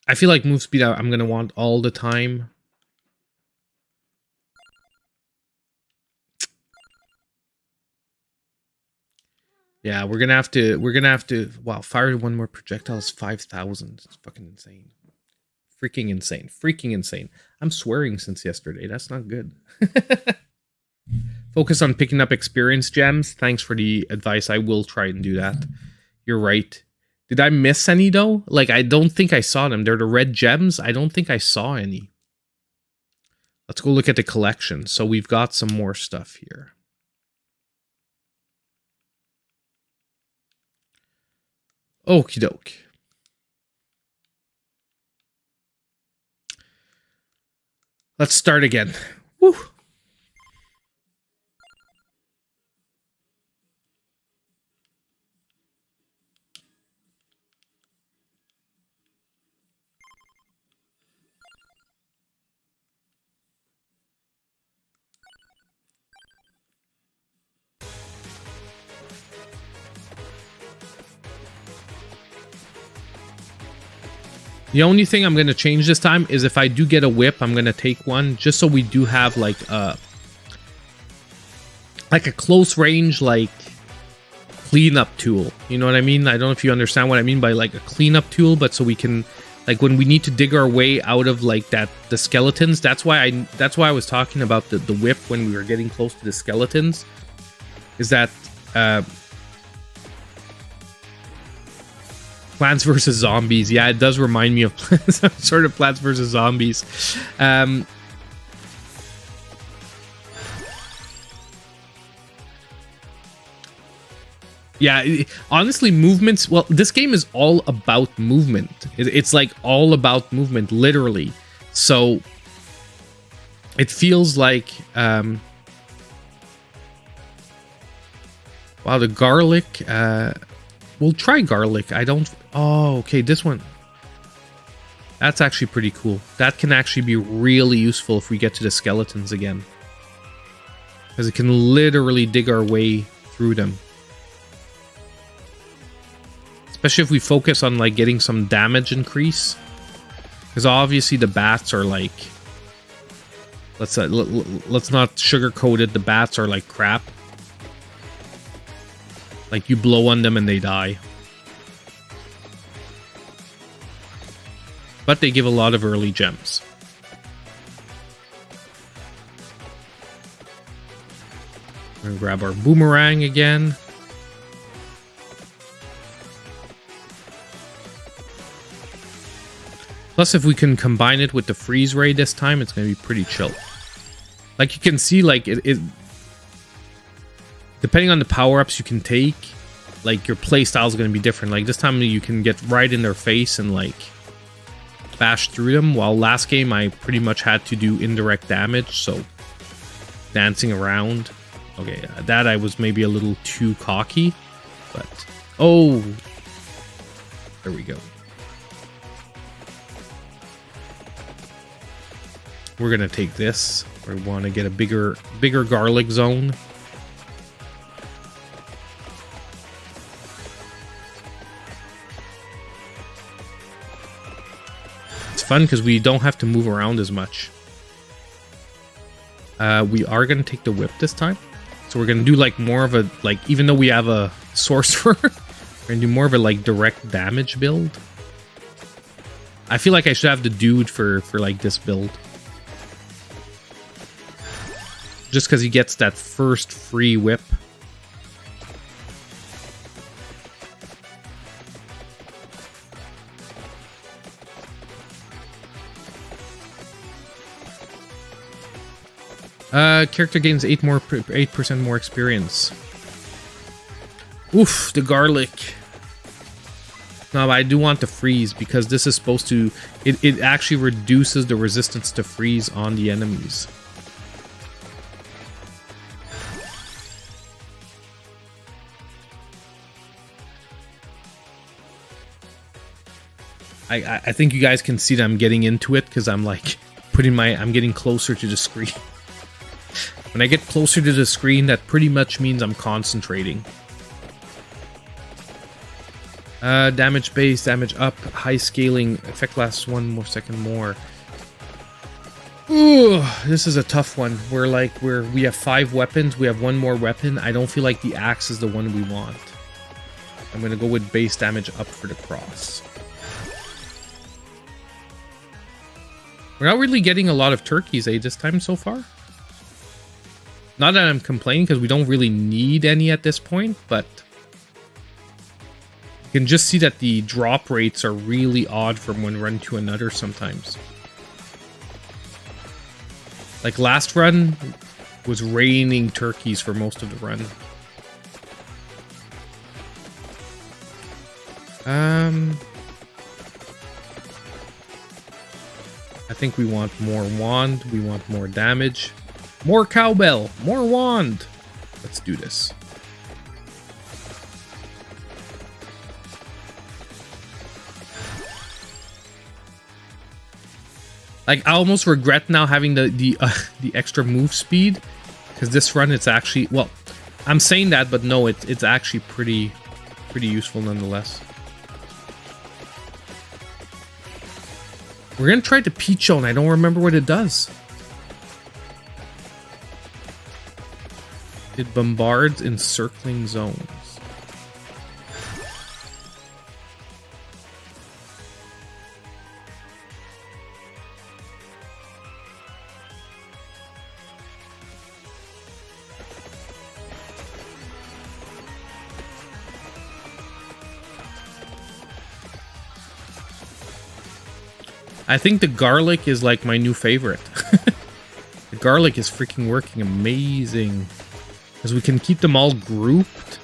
I feel like move speed I'm gonna want all the time. Yeah, we're gonna have to wow, fire one more projectile is 5,000. It's fucking insane. Freaking insane. Freaking insane. I'm swearing since yesterday. That's not good. Focus on picking up experience gems. Thanks for the advice. I will try and do that. You're right. Did I miss any, though? Like, I don't think I saw them. They're the red gems. I don't think I saw any. Let's go look at the collection. So we've got some more stuff here. Okie doke. Let's start again. Woo. The only thing I'm going to change this time is if I do get a whip, I'm going to take one just so we do have like a close range, like cleanup tool. You know what I mean? I don't know if you understand what I mean by like a cleanup tool, but so we can, like, when we need to dig our way out of like the skeletons. That's why I was talking about the whip when we were getting close to the skeletons. Is that Plants vs. Zombies. Yeah, it does remind me of some sort of Plants vs. Zombies. Yeah, honestly, movements... Well, this game is all about movement. It's like all about movement, literally. So, it feels like... wow, the garlic... we'll try garlic. I don't... Oh, okay, this one. That's actually pretty cool. That can actually be really useful if we get to the skeletons again. Because it can literally dig our way through them. Especially if we focus on, like, getting some damage increase. Because obviously the bats are, like... Let's not sugarcoat it. The bats are, like, crap. Like, you blow on them and they die. But they give a lot of early gems. We're gonna grab our boomerang again. Plus, if we can combine it with the freeze ray this time, it's gonna be pretty chill. Like, you can see, like, it depending on the power-ups you can take, like, your playstyle is going to be different. Like, this time you can get right in their face and, like, bash through them. While last game I pretty much had to do indirect damage, so dancing around. Okay, that I was maybe a little too cocky, but... Oh! There we go. We're going to take this. We want to get a bigger garlic zone. Fun because we don't have to move around as much. We are going to take the whip this time. So we're going to do like more of a, like, even though we have a sorcerer, we're going to do more of a like direct damage build. I feel like I should have the dude for like this build. Just because he gets that first free whip. Character gains 8% more experience. Oof, the garlic. No, but I do want the freeze because this is supposed to... It actually reduces the resistance to freeze on the enemies. I think you guys can see that I'm getting into it because I'm like I'm getting closer to the screen. When I get closer to the screen, that pretty much means I'm concentrating. Damage base, damage up, high scaling, effect lasts 1 more second more. Ooh, this is a tough one. We have 5 weapons, we have 1 more weapon. I don't feel like the axe is the one we want. I'm gonna go with base damage up for the cross. We're not really getting a lot of turkeys, this time so far. Not that I'm complaining, because we don't really need any at this point, but you can just see that the drop rates are really odd from one run to another sometimes. Like last run was raining turkeys for most of the run. I think we want more wand, we want more damage. More cowbell, more wand. Let's do this. Like, I almost regret now having the extra move speed, because this run it's actually, well, I'm saying that, but no, it's actually pretty useful nonetheless. We're gonna try the Peachone. I don't remember what it does. It bombards encircling zones. I think the garlic is like my new favorite. The garlic is freaking working amazing. Because we can keep them all grouped.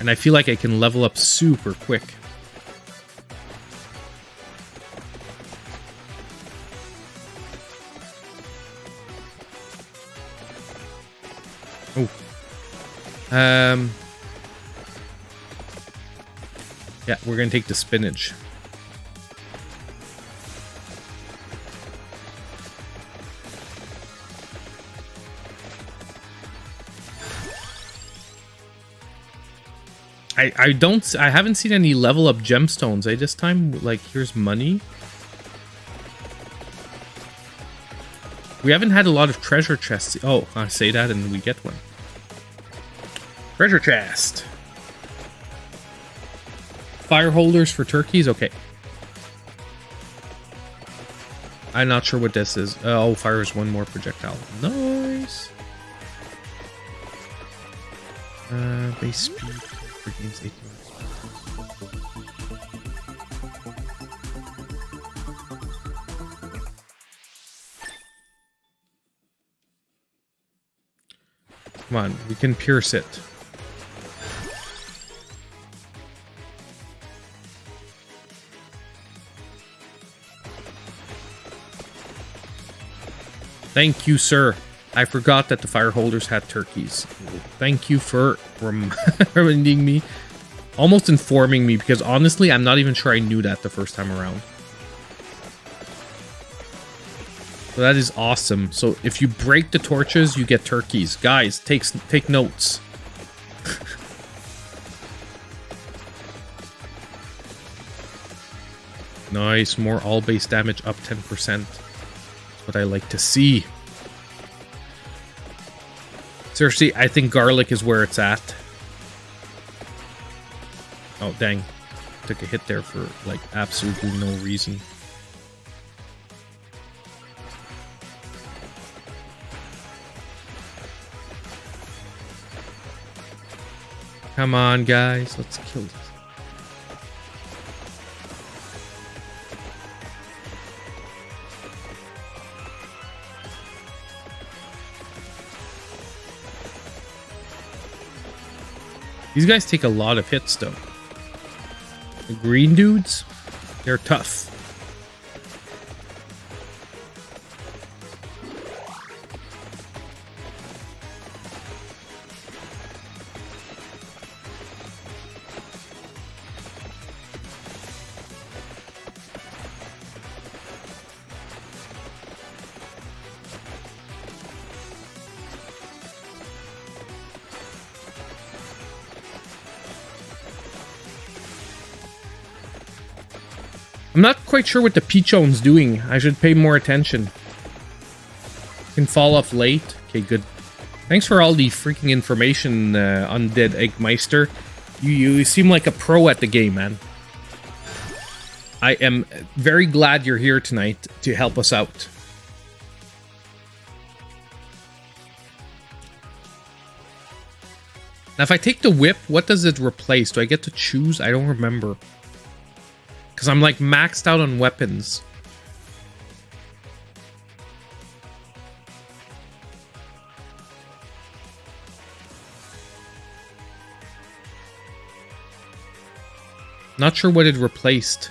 And I feel like I can level up super quick. Oh. Yeah, we're gonna take the spinach. I haven't seen any level up gemstones, this time. Like, here's money. We haven't had a lot of treasure chests. Oh, I say that and we get one. Treasure chest. Fire holders for turkeys? Okay. I'm not sure what this is. Oh, fires one more projectile. Nice. Base speed. Games 8 Come on, we can pierce it. Thank you, sir. I forgot that the fire holders had turkeys. Thank you for reminding me. Almost informing me, because honestly, I'm not even sure I knew that the first time around. So that is awesome. So if you break the torches, you get turkeys. Guys, take notes. Nice, more all base damage up 10%. That's what I like to see. Seriously, I think garlic is where it's at. Oh, dang. Took a hit there for, like, absolutely no reason. Come on, guys. Let's kill this. These guys take a lot of hits, though. The green dudes, they're tough. I'm not quite sure what the Peachone's doing. I should pay more attention. Can fall off late. Okay, good. Thanks for all the freaking information, Undead Eggmeister. You seem like a pro at the game, man. I am very glad you're here tonight to help us out. Now, if I take the whip, what does it replace? Do I get to choose? I don't remember. Because I'm like maxed out on weapons. Not sure what it replaced.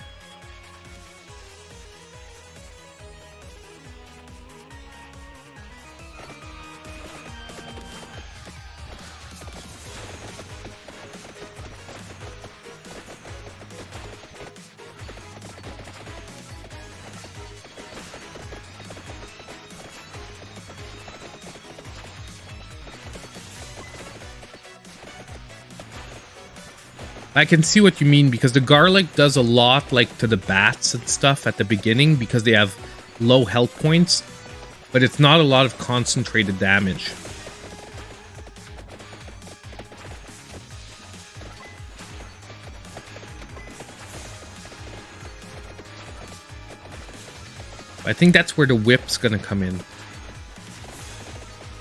I can see what you mean, because the garlic does a lot, like, to the bats and stuff at the beginning, because they have low health points, but it's not a lot of concentrated damage. I think that's where the whip's gonna come in.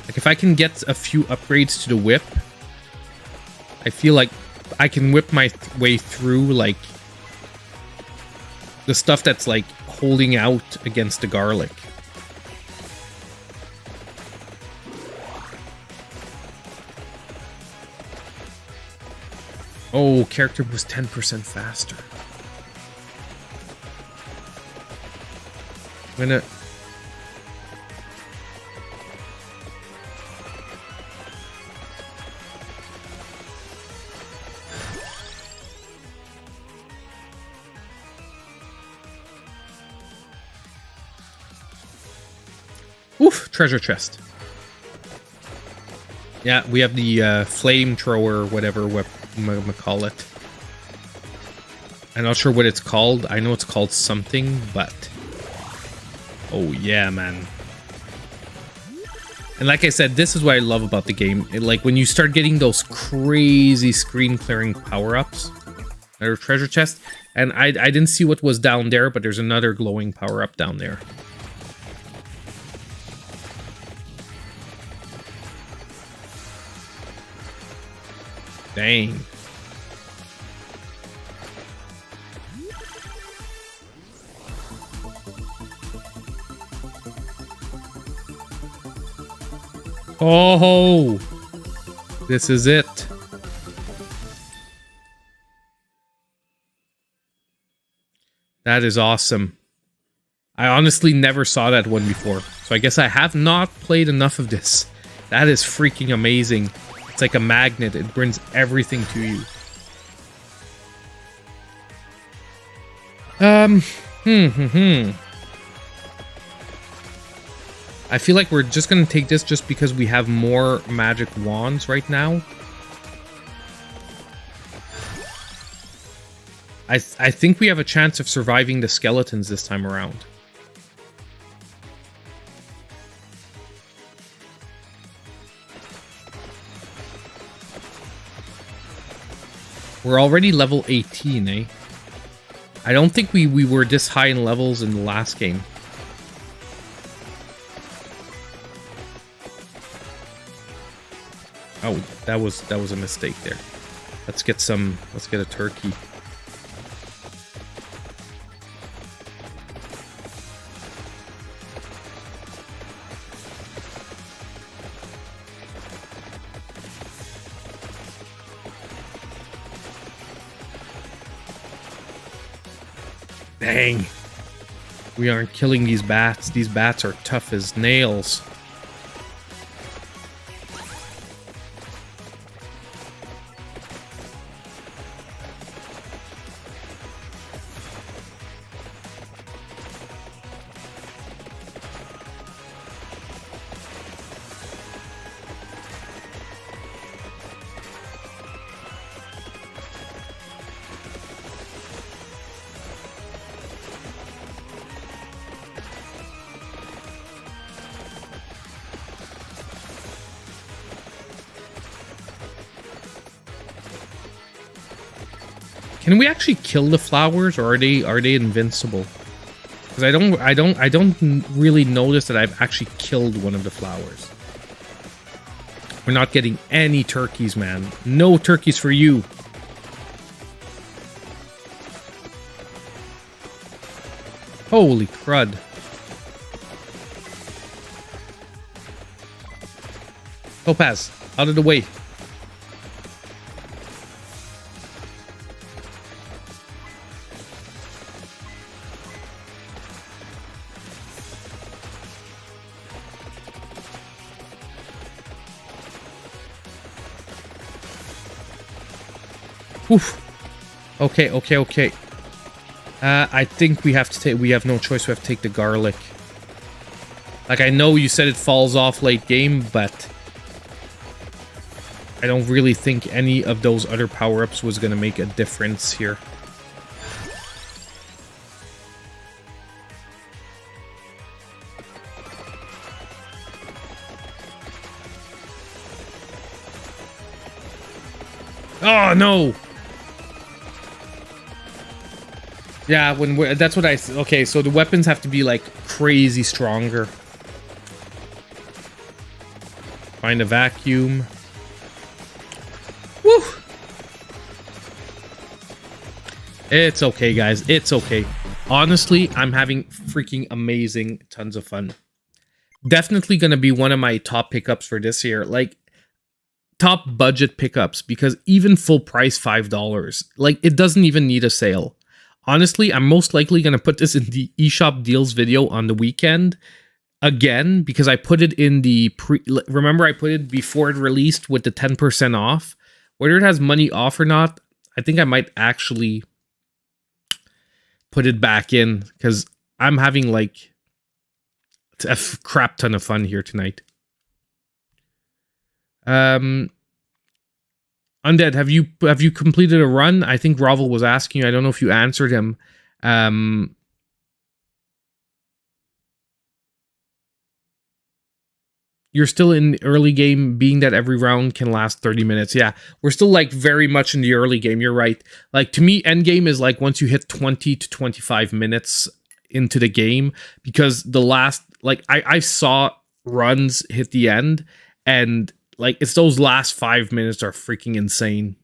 Like, if I can get a few upgrades to the whip, I feel like I can whip my way through, like, the stuff that's, like, holding out against the garlic. Oh, character boost 10% faster. I'm gonna... Oof, treasure chest. Yeah, we have the flamethrower, whatever we call it. I'm not sure what it's called. I know it's called something, but... Oh, yeah, man. And like I said, this is what I love about the game. Like, when you start getting those crazy screen-clearing power-ups, or treasure chest, and I didn't see what was down there, but there's another glowing power-up down there. Dang. Oh, this is it. That is awesome. I honestly never saw that one before, so I guess I have not played enough of this. That is freaking amazing. It's like a magnet. It brings everything to you. I feel like we're just gonna take this just because we have more magic wands right now. I think we have a chance of surviving the skeletons this time around. We're already level 18, eh? I don't think we were this high in levels in the last game. Oh, that was a mistake there. Let's get a turkey. Dang. We aren't killing these bats. These bats are tough as nails. Can we actually kill the flowers, or are they invincible? Because I don't really notice that I've actually killed one of the flowers. We're not getting any turkeys, man. No turkeys for you. Holy crud. Topaz, out of the way. Oof. Okay, okay, okay. I think we have to take... We have no choice. We have to take the garlic. Like, I know you said it falls off late game, but... I don't really think any of those other power-ups was going to make a difference here. Oh, no! Yeah, that's what I... Okay, so the weapons have to be, like, crazy stronger. Find a vacuum. Woo! It's okay, guys. It's okay. Honestly, I'm having freaking amazing tons of fun. Definitely gonna be one of my top pickups for this year. Like, top budget pickups. Because even full price $5. Like, it doesn't even need a sale. Honestly, I'm most likely going to put this in the eShop deals video on the weekend again, because I put it in the remember I put it before it released with the 10% off. Whether it has money off or not, I think I might actually put it back in, because I'm having like a crap ton of fun here tonight. Undead, have you completed a run? I think Grovel was asking you. I don't know if you answered him. You're still in the early game, being that every round can last 30 minutes. Yeah, we're still like very much in the early game. You're right. Like, to me, end game is like once you hit 20 to 25 minutes into the game, because the last, like, I saw runs hit the end, and like, it's those last 5 minutes are freaking insane.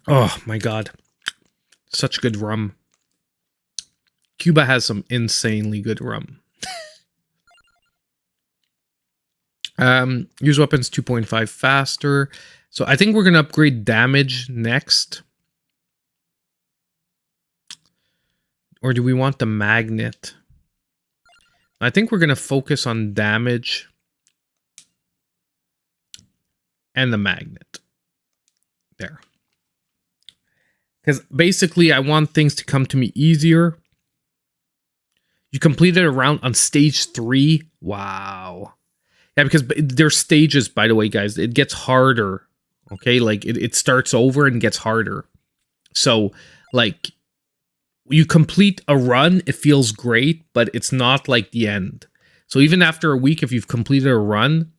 Oh my god. Such good rum. Cuba has some insanely good rum. Use weapons 2.5 faster. So I think we're going to upgrade damage next. Or do we want the magnet? I think we're going to focus on damage and the magnet. There. Because basically I want things to come to me easier. You completed a round on stage 3. Wow. Yeah, because there's stages, by the way, guys. It gets harder. Okay, like it starts over and gets harder. So, like, you complete a run, it feels great, but it's not like the end. So even after a week, if you've completed a run,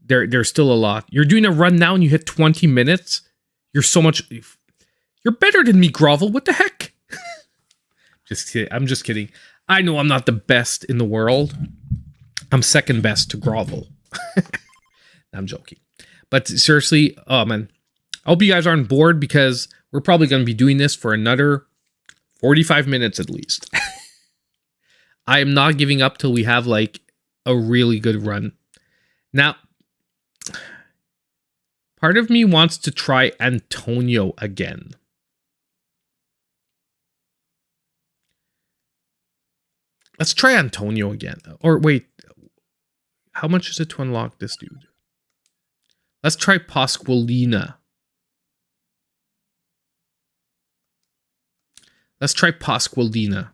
there's still a lot. You're doing a run now and you hit 20 minutes. You're so much... You're better than me, Grovel. What the heck? Just kidding. I'm just kidding. I know I'm not the best in the world. I'm second best to Grovel. I'm joking. But seriously, oh man. I hope you guys aren't bored, because we're probably going to be doing this for another 45 minutes at least. I am not giving up till we have like a really good run. Now, part of me wants to try Antonio again. Let's try Antonio again. Or wait, how much is it to unlock this dude? Let's try Pasqualina. Let's try Pasqualina.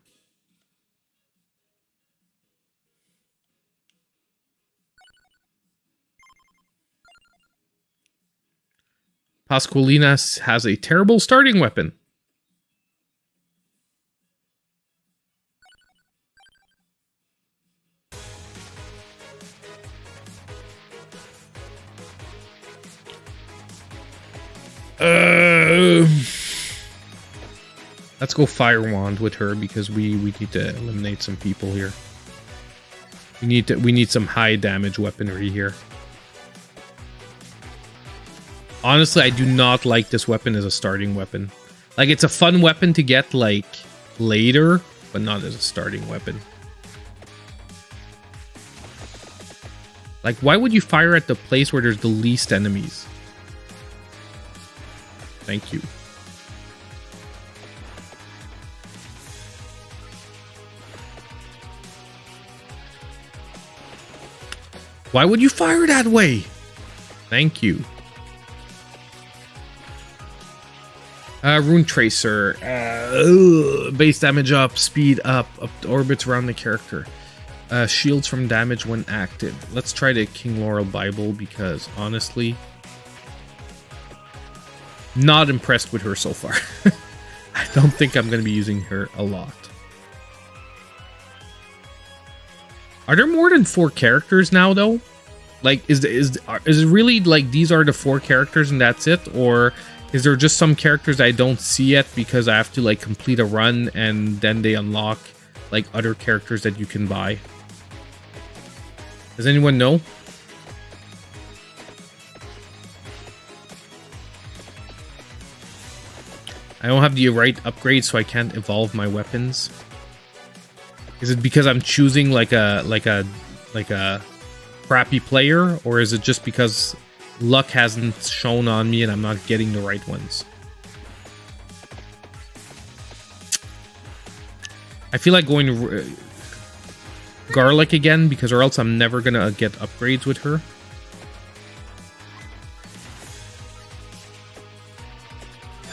Pasqualina has a terrible starting weapon. Let's go Fire Wand with her because we need to eliminate some people here. We need some high damage weaponry here. Honestly, I do not like this weapon as a starting weapon. Like, it's a fun weapon to get, like, later, but not as a starting weapon. Like, why would you fire at the place where there's the least enemies? Thank you. Why would you fire that way? Thank you. Rune Tracer. Base damage up, speed up orbits around the character. Shields from damage when active. Let's try the King Laurel Bible because honestly, not impressed with her so far. I don't think I'm going to be using her a lot. Are there more than 4 characters now, though? Like, is it really like these are the 4 characters and that's it, or is there just some characters I don't see yet because I have to like complete a run and then they unlock like other characters that you can buy? Does anyone know? I don't have the right upgrade, so I can't evolve my weapons. Is it because I'm choosing like a crappy player, or is it just because luck hasn't shown on me and I'm not getting the right ones? I feel like going to Garlic again, because or else I'm never gonna get upgrades with her.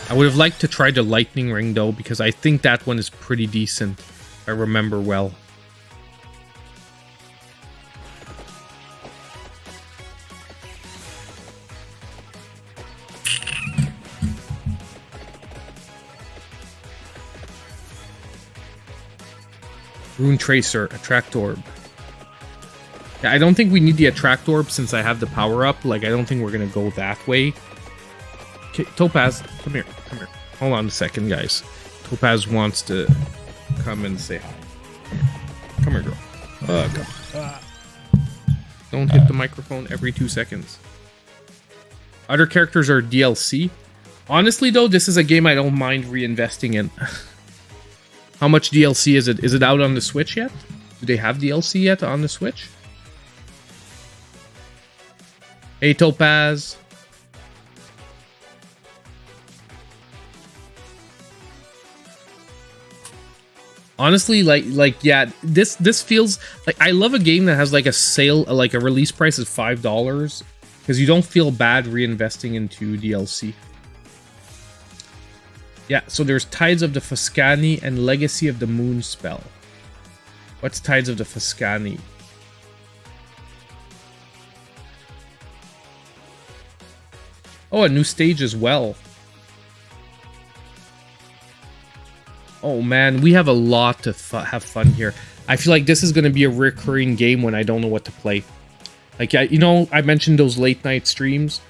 I would have liked to try the Lightning Ring though, because I think that one is pretty decent, if I remember well. Rune Tracer, Attract Orb. Yeah, I don't think we need the Attract Orb since I have the power up. Like, I don't think we're gonna go that way. Okay, Topaz, come here, come here. Hold on a second, guys. Topaz wants to come and say hi. Come here, girl. Come. Don't hit the microphone every 2 seconds. Other characters are DLC. Honestly, though, this is a game I don't mind reinvesting in. How much DLC is it? Is it out on the Switch yet? Do they have DLC yet on the Switch? Hey, Topaz. Honestly, like yeah, this feels like I love a game that has like a sale, like a release price is $5 because you don't feel bad reinvesting into DLC. Yeah, so there's Tides of the Foscani and Legacy of the Moon spell. What's Tides of the Foscani? Oh, a new stage as well. Oh man, we have a lot to have fun here. I feel like this is going to be a recurring game when I don't know what to play. Like, you know, I mentioned those late night streams.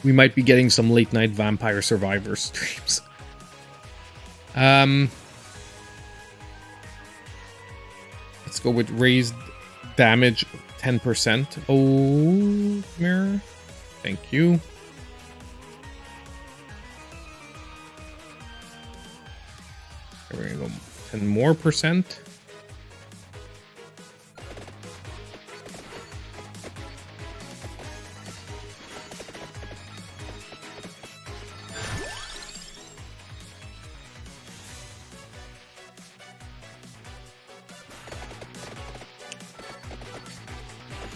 We might be getting some late night Vampire Survivor streams. Let's go with raised damage 10%. Oh, mirror. Thank you. We're gonna go 10 more %.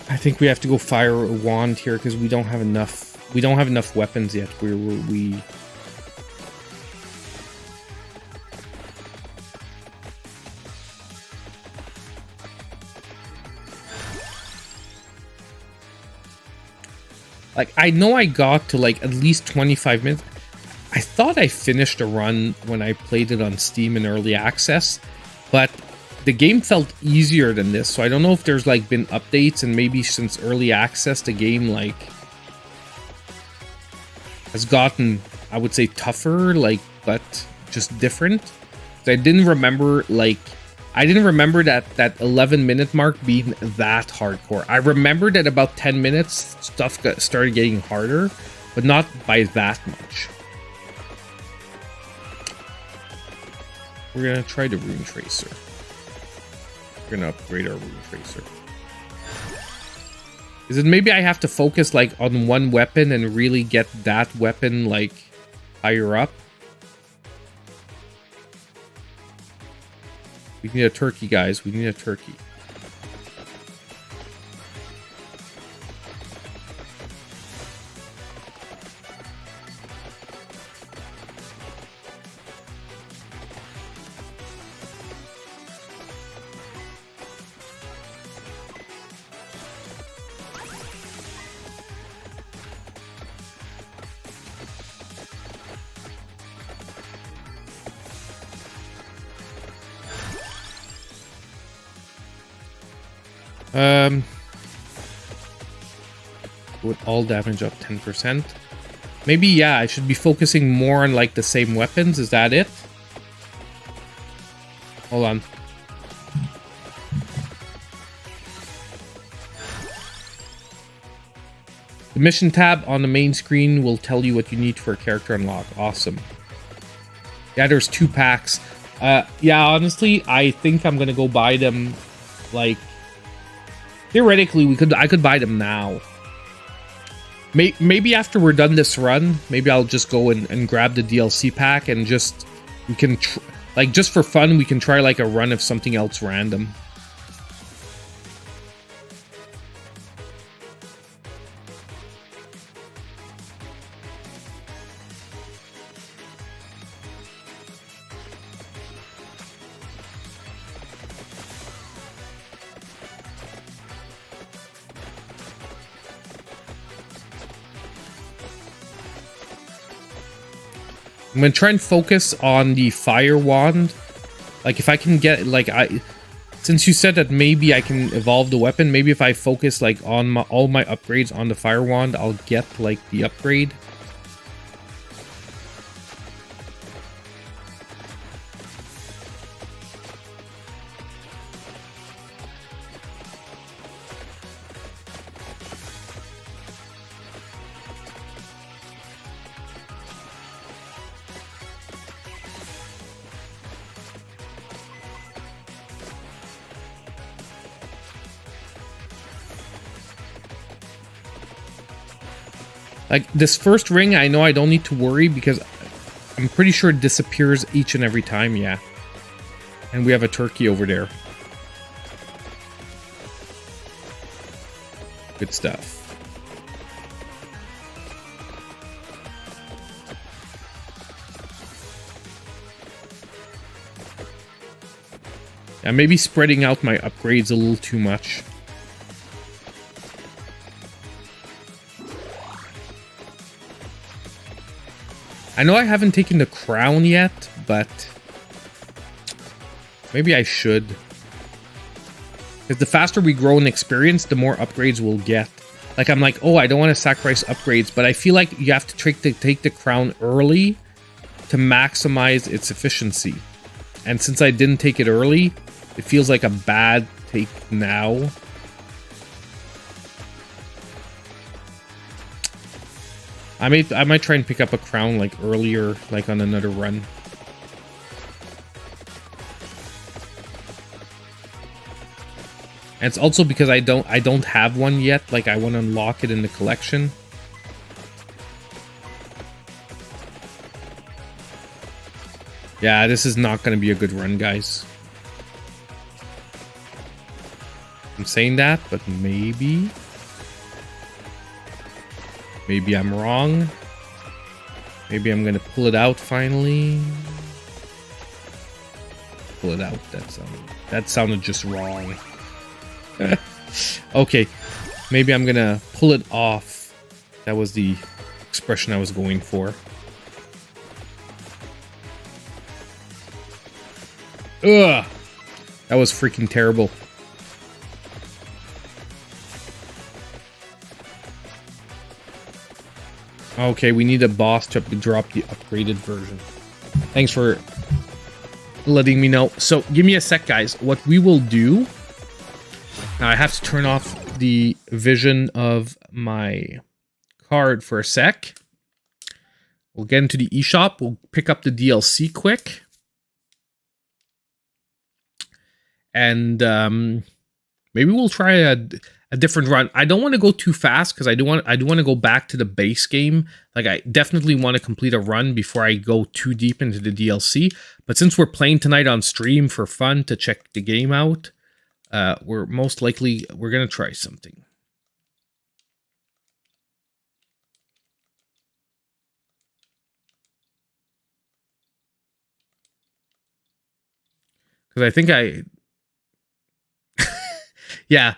I think we have to go fire a wand here because we don't have enough. We don't have enough weapons yet. We like, I know I got to like at least 25 minutes. I thought I finished a run when I played it on Steam in early access, but the game felt easier than this. So I don't know if there's like been updates and maybe since early access the game like has gotten, I would say, tougher, like, but just different. I didn't remember, like, I didn't remember that 11-minute mark being that hardcore. I remembered at about 10 minutes, stuff started getting harder, but not by that much. We're gonna try the Rune Tracer. We're gonna upgrade our Rune Tracer. Is it maybe I have to focus like on one weapon and really get that weapon like higher up? We need a turkey, guys. We need a turkey. With all damage up 10%. Maybe, yeah, I should be focusing more on like the same weapons. Is that it? Hold on. The mission tab on the main screen will tell you what you need for a character unlock. Awesome. Yeah, there's 2 packs. Yeah, honestly, I think I'm gonna go buy them. Like, theoretically, I could buy them now. Maybe after we're done this run, maybe I'll just go and grab the DLC pack and just we can like just for fun we can try like a run of something else random. I'm gonna try and focus on the fire wand. Like if I can get like since you said that maybe I can evolve the weapon, maybe if I focus like on all my upgrades on the fire wand, I'll get like the upgrade. Like, this first ring, I know I don't need to worry because I'm pretty sure it disappears each and every time, yeah. And we have a turkey over there. Good stuff. Yeah, maybe spreading out my upgrades a little too much. I know I haven't taken the crown yet, but maybe I should. Because the faster we grow in experience, the more upgrades we'll get. Like, I'm like, oh, I don't want to sacrifice upgrades, but I feel like you have to take the crown early to maximize its efficiency. And since I didn't take it early, it feels like a bad take now. I might try and pick up a crown like earlier, like on another run. And it's also because I don't have one yet. Like, I want to unlock it in the collection. Yeah, this is not going to be a good run, guys. I'm saying that, but maybe. Maybe I'm wrong. Maybe I'm gonna pull it out finally. Pull it out. That sounded just wrong. Okay. Maybe I'm gonna pull it off. That was the expression I was going for. Ugh! That was freaking terrible. Okay, we need a boss to drop the upgraded version. Thanks for letting me know. So give me a sec, guys. What we will do... Now I have to turn off the vision of my card for a sec. We'll get into the eShop. We'll pick up the DLC quick. And maybe we'll try a different run. I don't want to go too fast because I do want to go back to the base game. Like, I definitely want to complete a run before I go too deep into the DLC. But since we're playing tonight on stream for fun to check the game out, we're gonna try something. Because I think yeah,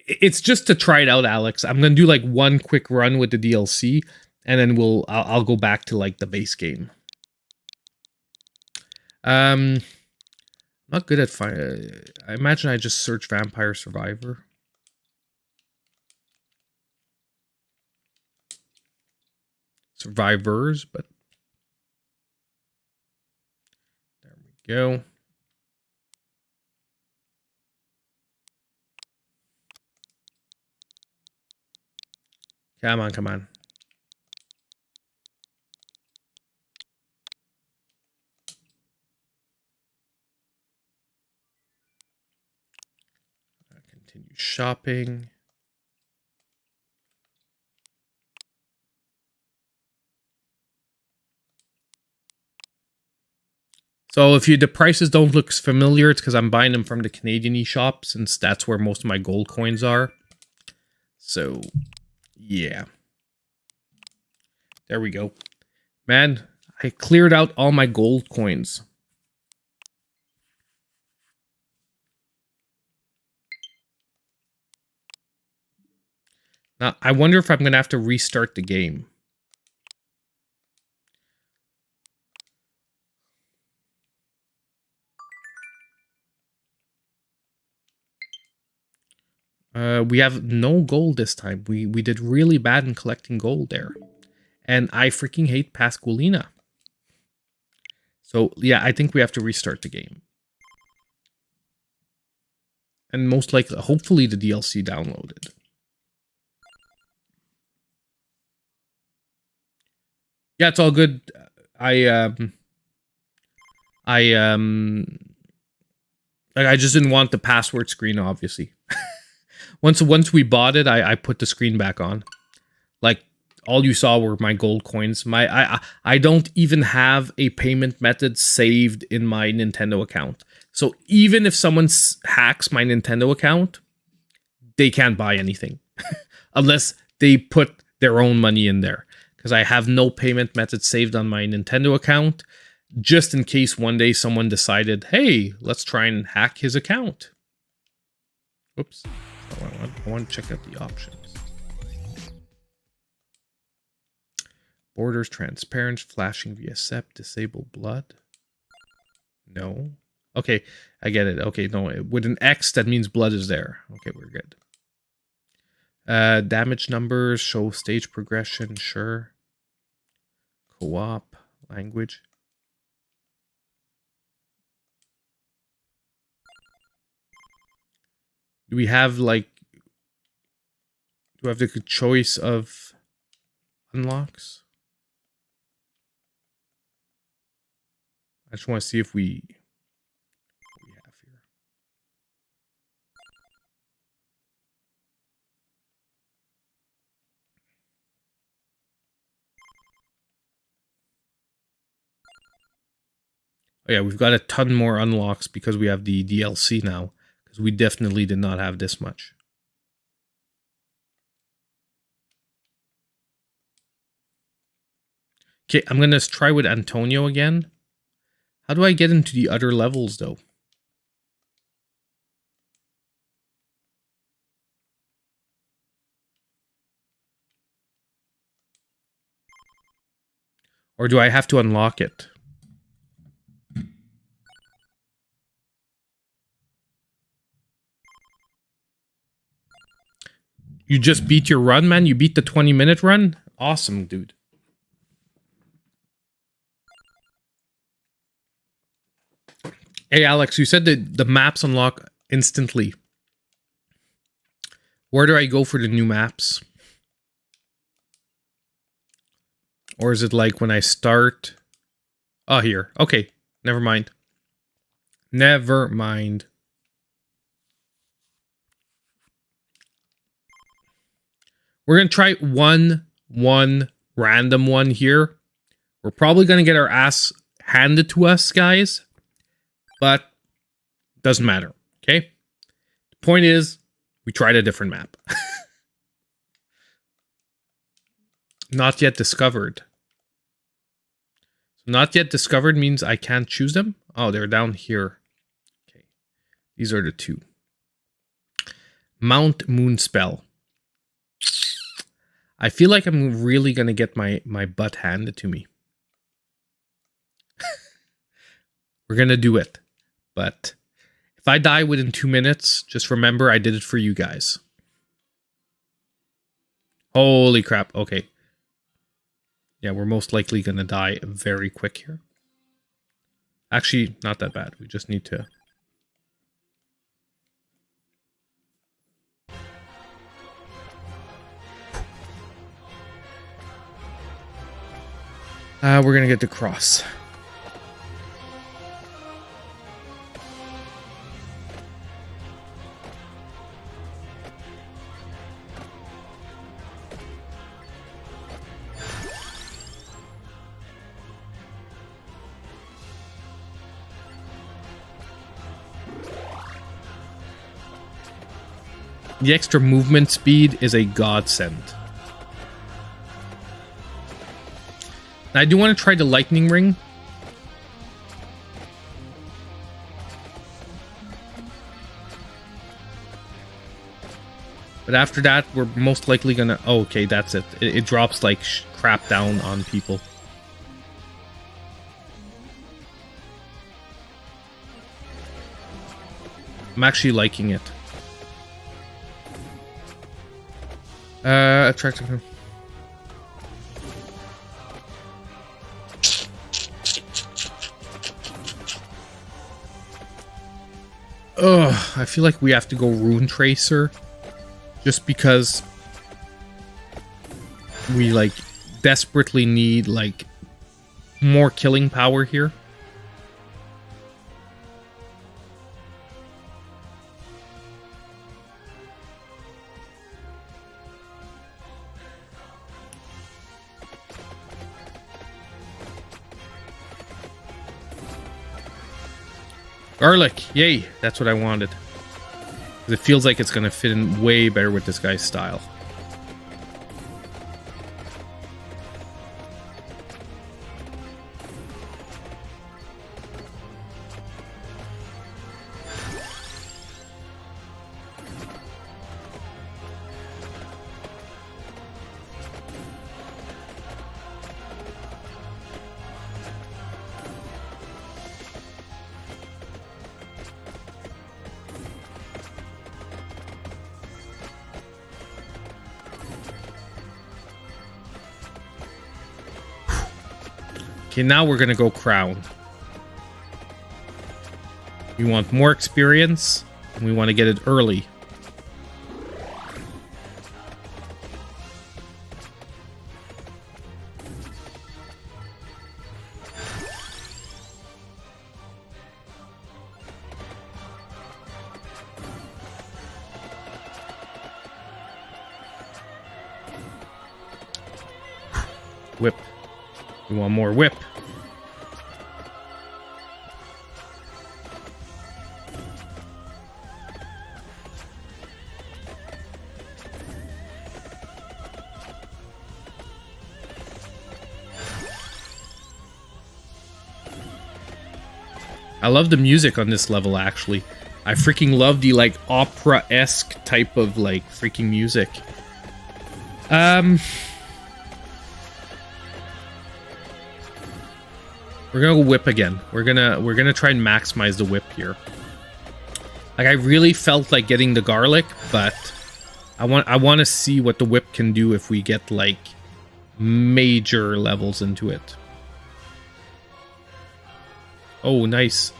it's just to try it out, Alex. I'm gonna do like one quick run with the DLC, and then I'll go back to like the base game. Not good at I imagine I just search Vampire Survivor. Survivors, but there we go. Come on, come on. Continue shopping. So if the prices don't look familiar, it's because I'm buying them from the Canadian eShop, since that's where most of my gold coins are. So, yeah. There we go. Man, I cleared out all my gold coins. Now, I wonder if I'm going to have to restart the game. We have no gold this time. We did really bad in collecting gold there. And I freaking hate Pasqualina. So, yeah, I think we have to restart the game. And most likely, hopefully the DLC downloaded. Yeah, it's all good. I just didn't want the password screen, obviously. Once we bought it, I put the screen back on. Like, all you saw were my gold coins. I don't even have a payment method saved in my Nintendo account. So even if someone hacks my Nintendo account, they can't buy anything. Unless they put their own money in there. Because I have no payment method saved on my Nintendo account. Just in case one day someone decided, hey, let's try and hack his account. Oops. I want to check out the options. Borders transparent, flashing via SEP, disable blood. No. Okay, I get it. Okay, no, with an X, that means blood is there. Okay, we're good. Damage numbers, show stage progression, sure. Co-op, language. Do we have like... Do I have the choice of unlocks? I just want to see if we have here. Oh yeah, we've got a ton more unlocks because we have the DLC now. Because we definitely did not have this much. Okay, I'm going to try with Antonio again. How do I get into the other levels, though? Or do I have to unlock it? You just beat your run, man? You beat the 20-minute run? Awesome, dude. Hey, Alex, you said that the maps unlock instantly. Where do I go for the new maps? Or is it like when I start? Oh, here. Okay, never mind. Never mind. We're going to try one random one here. We're probably going to get our ass handed to us, guys. But doesn't matter, okay? The point is, we tried a different map. Not yet discovered. So not yet discovered means I can't choose them? Oh, they're down here. Okay. These are the two. Mount Moonspell. I feel like I'm really going to get my butt handed to me. We're going to do it. But if I die within 2 minutes, just remember I did it for you guys. Holy crap. Okay. Yeah, we're most likely going to die very quick here. Actually, not that bad. We just need to... we're going to get the cross. The extra movement speed is a godsend. Now, I do want to try the lightning ring. But after that, we're most likely gonna... Oh, okay, that's it. It drops like crap down on people. I'm actually liking it. Attractive. Ugh, I feel like we have to go Rune Tracer. Just because we, like, desperately need, like, more killing power here. Garlic, yay, that's what I wanted. It feels like it's going to fit in way better with this guy's style. Okay, now we're gonna go crown. We want more experience, and we want to get it early. Whip. We want more whip. I love the music on this level, actually. I freaking love the, like, opera-esque type of, like, freaking music. We're gonna go whip again. We're gonna try and maximize the whip here. Like, I really felt like getting the garlic, but I want to see what the whip can do if we get, like, major levels into it. Oh, nice.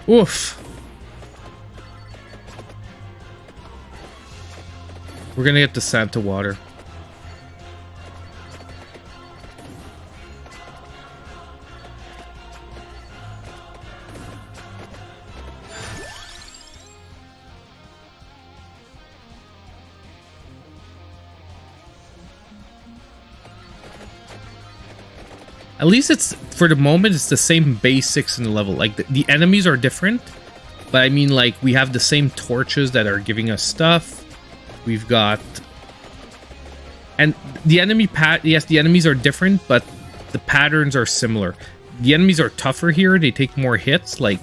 Oof. We're gonna get the Santa water. At least it's, for the moment, it's the same basics in the level. Like, the enemies are different, but I mean, like, we have the same torches that are giving us stuff. We've got... And the enemy yes, the enemies are different, but the patterns are similar. The enemies are tougher here. They take more hits. Like,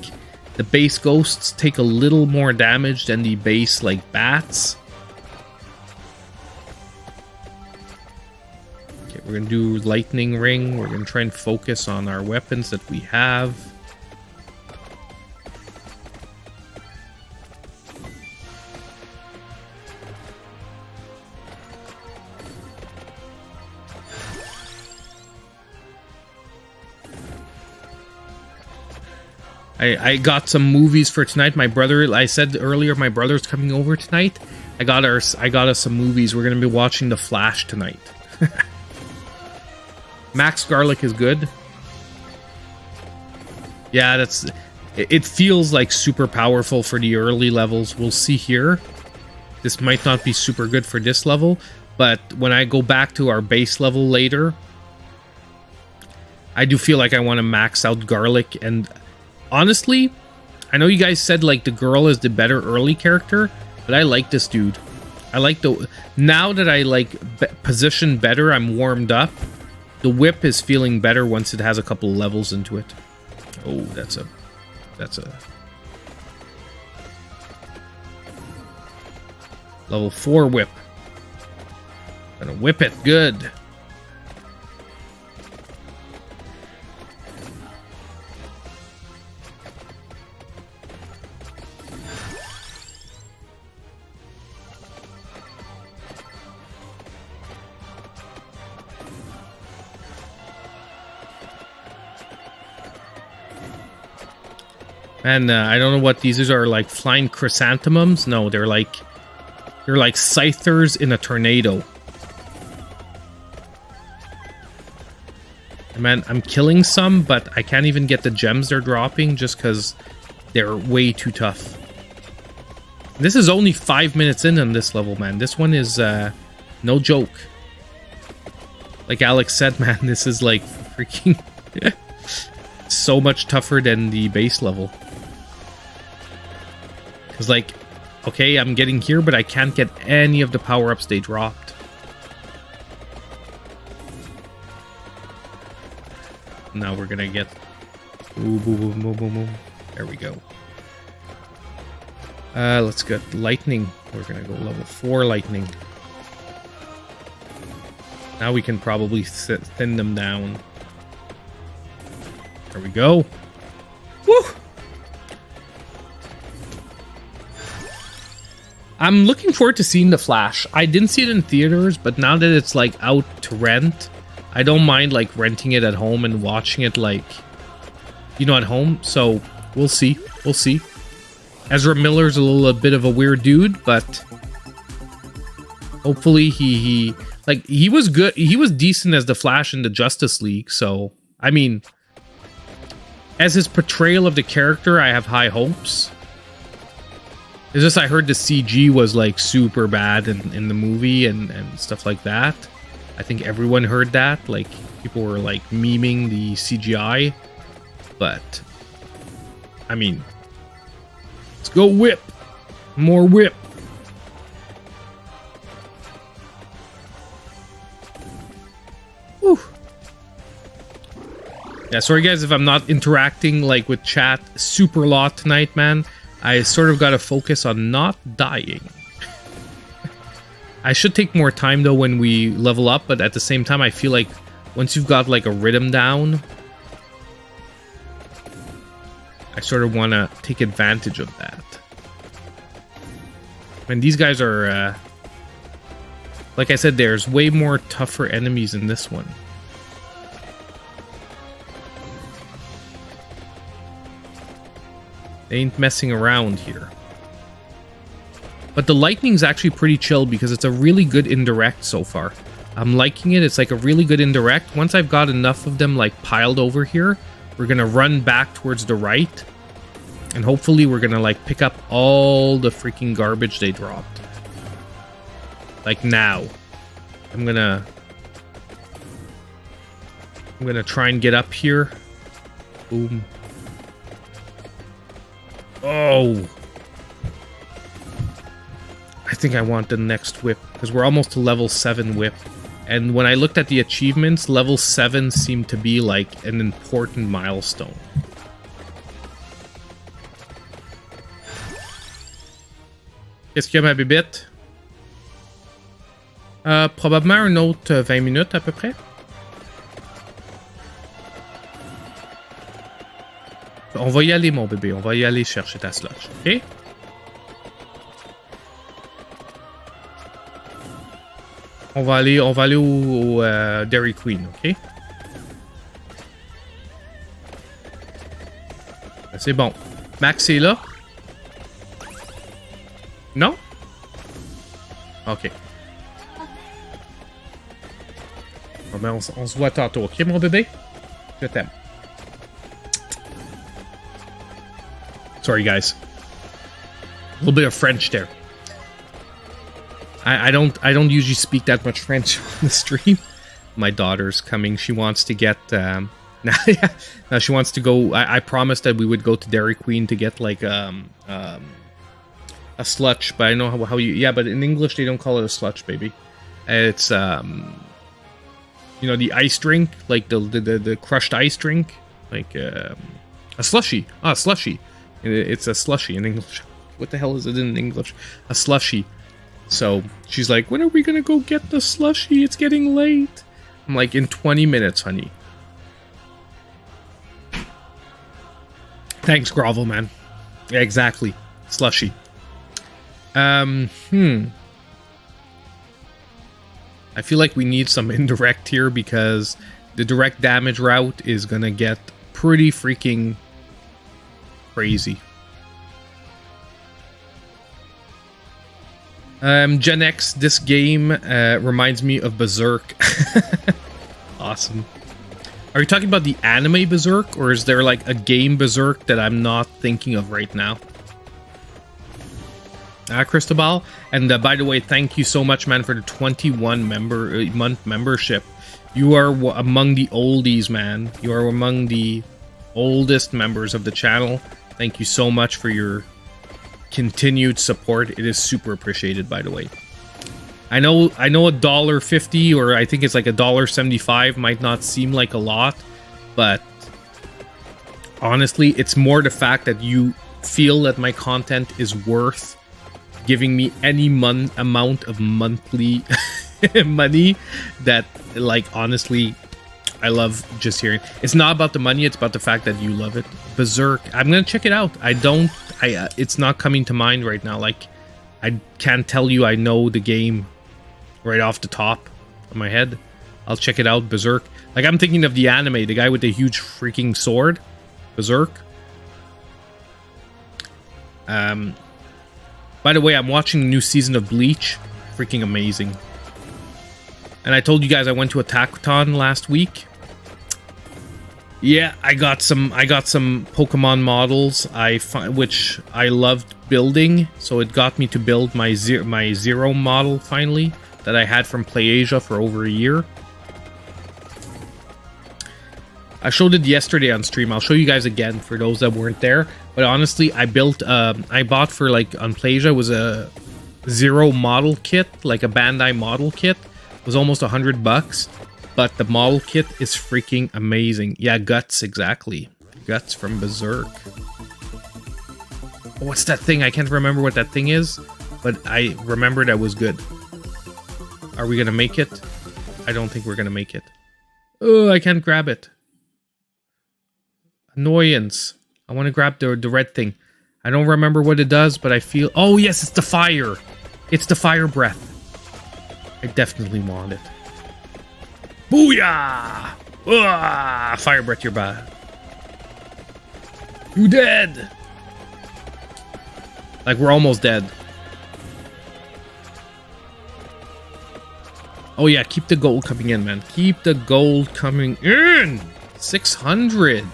the base ghosts take a little more damage than the base, like, bats. We're going to do lightning ring. We're going to try and focus on our weapons that we have. I got some movies for tonight. My brother, I said earlier, my brother's coming over tonight. I got us some movies. We're going to be watching The Flash tonight. Max Garlic is good. Yeah, it feels like super powerful for the early levels. We'll see here. This might not be super good for this level, but when I go back to our base level later, I do feel like I want to max out Garlic. And honestly, I know you guys said like the girl is the better early character, but I like this dude. I like now that I like position better, I'm warmed up. The whip is feeling better once it has a couple levels into it. Oh, that's a level 4 whip. Gonna whip it good. And I don't know what these are, like flying chrysanthemums. No, they're like scythers in a tornado. Man, I'm killing some, but I can't even get the gems they're dropping just because they're way too tough. This is only 5 minutes in on this level, man. This one is no joke. Like Alex said, man, this is like freaking so much tougher than the base level. Because, like, okay, I'm getting here, but I can't get any of the power-ups they dropped. Now we're gonna get... Ooh, boom, boom, boom, boom, boom. There we go. Let's get lightning. We're gonna go level 4 lightning. Now we can probably thin them down. There we go. Woo! I'm looking forward to seeing The Flash. I didn't see it in theaters, but now that it's like out to rent, I don't mind like renting it at home and watching it like, you know, at home. So we'll see. We'll see. Ezra Miller's a bit of a weird dude, but hopefully he was good. He was decent as the Flash in the Justice League. So, I mean, as his portrayal of the character, I have high hopes. It's just I heard the CG was like super bad in the movie and stuff like that. I think everyone heard that. Like, people were like memeing the CGI. But, I mean, let's go whip. More whip. Whew. Yeah, sorry guys if I'm not interacting like with chat super a lot tonight, man. I sort of got to focus on not dying. I should take more time though when we level up, but at the same time I feel like once you've got like a rhythm down, I sort of want to take advantage of that. And these guys are, like I said, there's way more tougher enemies in this one. They ain't messing around here. But the lightning's actually pretty chill because it's a really good indirect so far. I'm liking it. It's like a really good indirect. Once I've got enough of them like piled over here, we're going to run back towards the right. And hopefully we're going to like pick up all the freaking garbage they dropped. Like now. I'm going to try and get up here. Boom. Oh. I think I want the next whip because we're almost to level 7 whip. And when I looked at the achievements, level 7 seemed to be like an important milestone. Qu'est-ce qu'il y a, ma bébête? Probablement un autre 20 minutes à peu près. On va y aller, mon bébé. On va y aller chercher ta slush, ok? On va aller au Dairy Queen, ok? C'est bon. Max est là? Non? Ok. Bon, ben on se voit tantôt, ok, mon bébé? Je t'aime. Sorry, guys. A little bit of French there. I don't usually speak that much French on the stream. My daughter's coming. She wants to get now she wants to go. I promised that we would go to Dairy Queen to get like a slutch, but I know how you but in English they don't call it a slutch, baby. It's you know, the ice drink, like the crushed ice drink, like a slushy. Ah, slushy. It's a slushy in English. What the hell is it in English? A slushy. So she's like, when are we gonna go get the slushy? It's getting late. I'm like, in 20 minutes, honey. Thanks, Grovel, man. Yeah, exactly. Slushy. I feel like we need some indirect here because the direct damage route is gonna get pretty freaking crazy. Gen X, this game reminds me of Berserk. Awesome. Are you talking about the anime Berserk, or is there like a game Berserk that I'm not thinking of right now? Cristobal, and by the way, thank you so much, man, for the 21-month membership. You are among the oldies, man. You are among the oldest members of the channel. Thank you so much for your continued support. It is super appreciated, by the way. I know $1.50, or I think it's like $1.75 might not seem like a lot, but honestly, it's more the fact that you feel that my content is worth giving me any amount of monthly money that, like, honestly, I love just hearing. It's not about the money, it's about the fact that you love it. Berserk, I'm gonna check it out. It's not coming to mind right now. Like, I can't tell you I know the game right off the top of my head. I'll check it out. Berserk. Like, I'm thinking of the anime, the guy with the huge freaking sword. Berserk. By the way, I'm watching the new season of Bleach. Freaking amazing. And I told you guys I went to Attack-a-Thon last week. Yeah, I got some Pokemon models which I loved building, so it got me to build my Zero model finally that I had from PlayAsia for over a year. I showed it yesterday on stream. I'll show you guys again for those that weren't there. But honestly, I bought for, like, on PlayAsia was a Zero model kit, like a Bandai model kit. It was almost $100, but the model kit is freaking amazing. Yeah, Guts, exactly. Guts from Berserk. What's that thing? I can't remember what that thing is, but I remember that was good. Are we gonna make it? I don't think we're gonna make it. Oh, I can't grab it. Annoyance. I want to grab the red thing. I don't remember what it does, but I feel... Oh, yes, it's the fire. It's the fire breath. I definitely want it. Booyah! Ah, fire breath, you're bad. You dead! Like, we're almost dead. Oh yeah, keep the gold coming in, man. Keep the gold coming in. 600.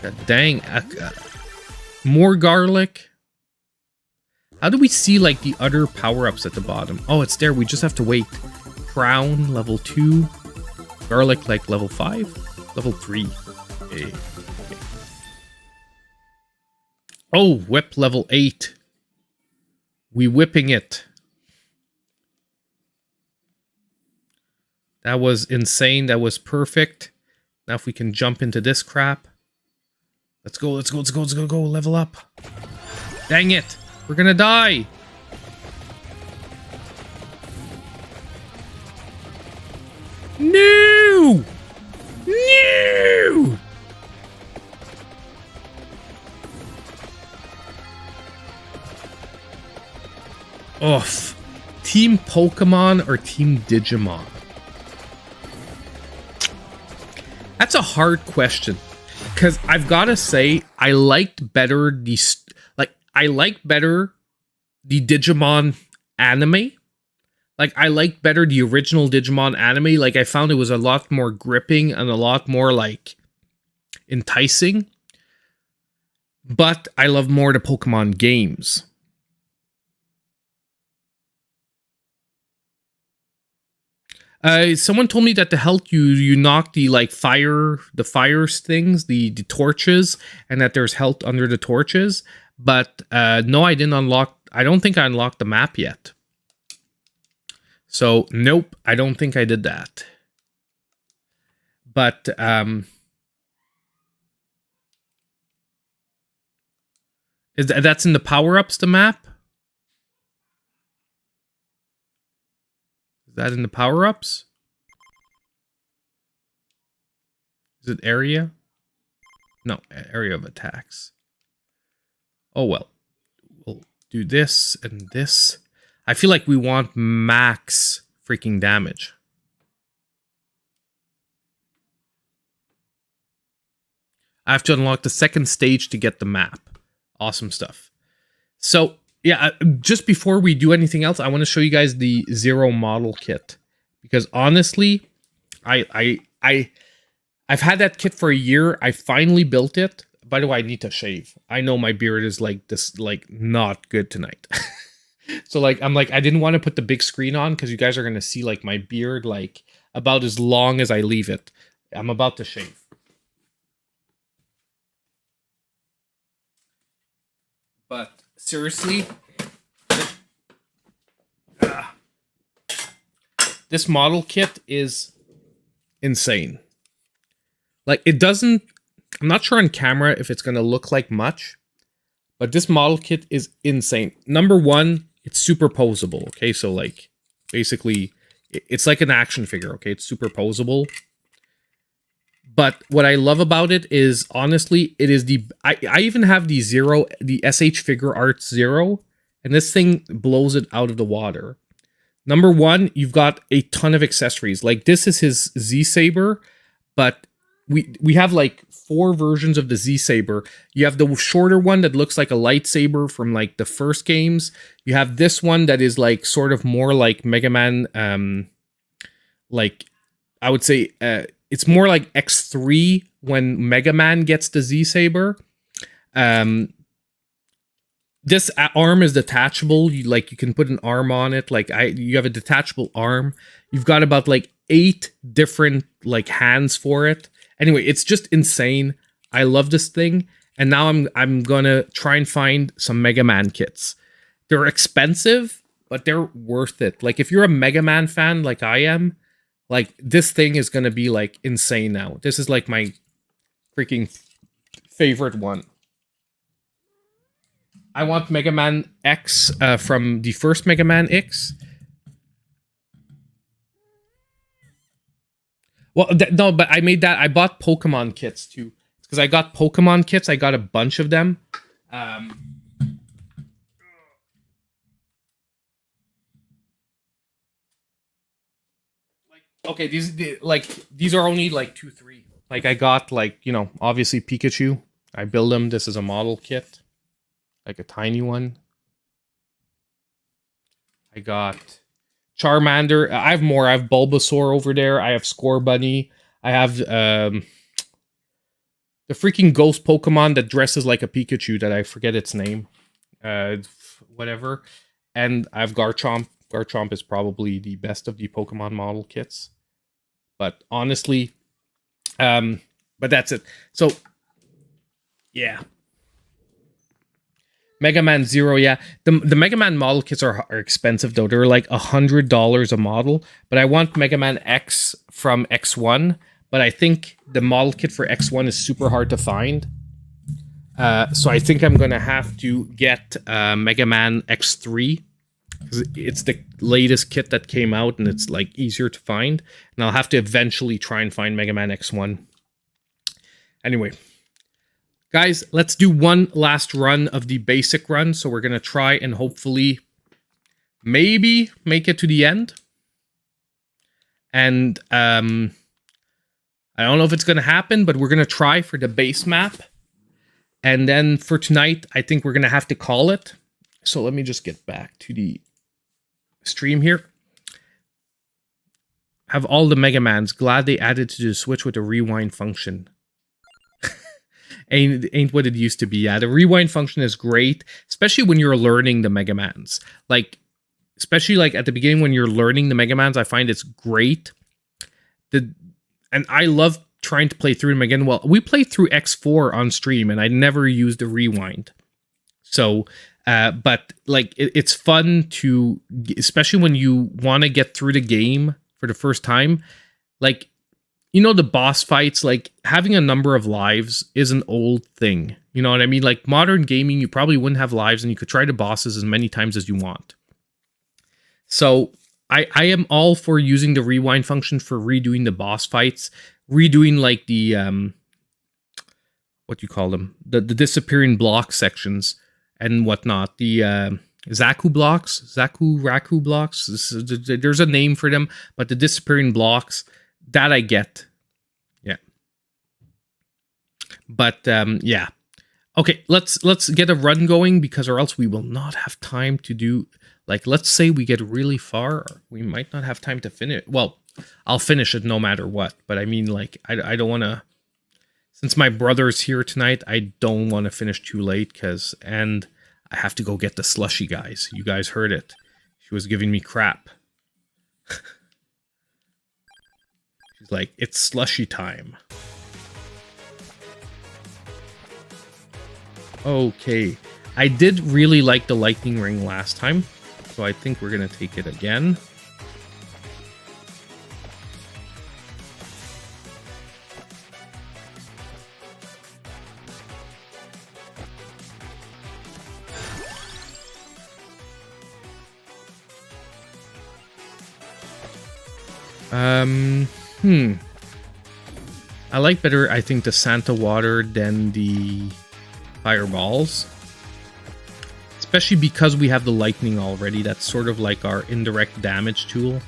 God dang. More garlic. How do we see, like, the other power-ups at the bottom? Oh, it's there. We just have to wait. Crown, level 2. Garlic, like, level 5? Level 3. Okay. Oh, whip level 8. We whipping it. That was insane. That was perfect. Now if we can jump into this crap. Let's go, let's go, let's go, let's go, go. Level up. Dang it. We're gonna die. No! No! Oof. Team Pokemon or Team Digimon? That's a hard question. Because I've got to say, I liked better the... I liked better the Digimon anime. Like, I liked better the original Digimon anime. Like, I found it was a lot more gripping and a lot more, like, enticing. But I love more the Pokemon games. Someone told me that to help you knock the, like, fire things, the torches, and that there's health under the torches. But no, I didn't unlock. I don't think I unlocked the map yet. So nope, I don't think I did that. But that's in the power-ups, the map? Is that in the power-ups? Is it area? No, area of attacks. Oh well. We'll do this and this. I feel like we want max freaking damage. I have to unlock the second stage to get the map. Awesome stuff. So, yeah, just before we do anything else, I want to show you guys the Zero model kit. Because honestly, I've had that kit for a year. I finally built it. By the way, I need to shave. I know my beard is like this, like, not good tonight. So, like, I'm like, I didn't want to put the big screen on because you guys are going to see, like, my beard, like, about as long as I leave it. I'm about to shave. But seriously, this model kit is insane. Like, it doesn't... I'm not sure on camera if it's going to look like much, but this model kit is insane. Number one, it's superposable, okay? So, like, basically, it's like an action figure, okay? It's superposable. But what I love about it is, honestly, it is the... I even have the Zero, the SH Figure Arts Zero, and this thing blows it out of the water. Number one, you've got a ton of accessories. Like, this is his Z-Saber, but we have, like, 4 versions of the Z-Saber. You have the shorter one that looks like a lightsaber from, like, the first games. You have this one that is, like, sort of more like Mega Man, like, I would say, it's more like X3 when Mega Man gets the Z-Saber. This arm is detachable. You can put an arm on it. Like, you have a detachable arm. You've got about, like, 8 different, like, hands for it. Anyway, it's just insane. I love this thing. And now I'm gonna try and find some Mega Man kits. They're expensive, but they're worth it. Like, if you're a Mega Man fan like I am, like, this thing is gonna be, like, insane now. This is, like, my freaking favorite one. I want Mega Man X from the first Mega Man X. Well, no, but I made that. I bought Pokemon kits too. Because I got Pokemon kits. I got a bunch of them. Okay, these are only like 2, 3. Like, I got, like, you know, obviously Pikachu. I build them. This is a model kit. like a tiny one. I got Charmander. I have more. I have Bulbasaur over there. I have Scorbunny. I have the freaking ghost Pokemon that dresses like a Pikachu that I forget its name. Whatever. And I have Garchomp. Garchomp is probably the best of the Pokemon model kits. But honestly, but that's it. So, yeah. Mega Man Zero, yeah. The Mega Man model kits are expensive, though. They're like $100 a model. But I want Mega Man X from X1. But I think the model kit for X1 is super hard to find. So I think I'm going to have to get Mega Man X3. Because it's the latest kit that came out, and it's like easier to find. And I'll have to eventually try and find Mega Man X1. Anyway. Guys, let's do one last run of the basic run. So we're going to try and hopefully maybe make it to the end. And I don't know if it's going to happen, but we're going to try for the base map. And then for tonight, I think we're going to have to call it. So let me just get back to the stream here. Have all the Mega Mans. Glad they added to the Switch with a rewind function. Ain't what it used to be. Yeah, the rewind function is great, especially when you're learning the Mega Mans. Like, especially like at the beginning when you're learning the Mega Mans, I find it's great. And I love trying to play through them again. Well, we played through X4 on stream, and I never used the rewind. So, but like it's fun to, especially when you want to get through the game for the first time, like. You know, the boss fights, like, having a number of lives is an old thing. You know what I mean? Like, modern gaming, you probably wouldn't have lives, and you could try the bosses as many times as you want. So, I am all for using the rewind function for redoing the boss fights. Redoing, like, the, what do you call them? The disappearing block sections and whatnot. The, Zaku blocks? Raku blocks? There's a name for them, but the disappearing blocks... That I get. Yeah. But yeah. Okay, let's get a run going, because or else we will not have time to do, like, let's say we get really far, we might not have time to finish. Well, I'll finish it no matter what, but I mean, like, I don't want to, since my brother's here tonight, I don't want to finish too late, and I have to go get the slushy, guys. You guys heard it. She was giving me crap. Like, it's slushy time. Okay. I did really like the lightning ring last time, so I think we're going to take it again. I like better, I think, the Santa water than the fireballs. Especially because we have the lightning already. That's sort of like our indirect damage tool.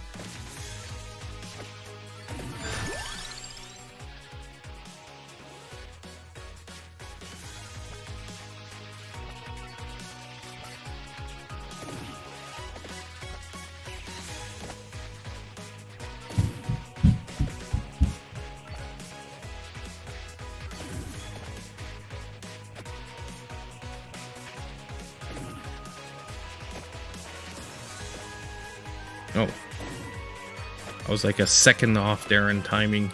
Oh. I was like a second off there in timing.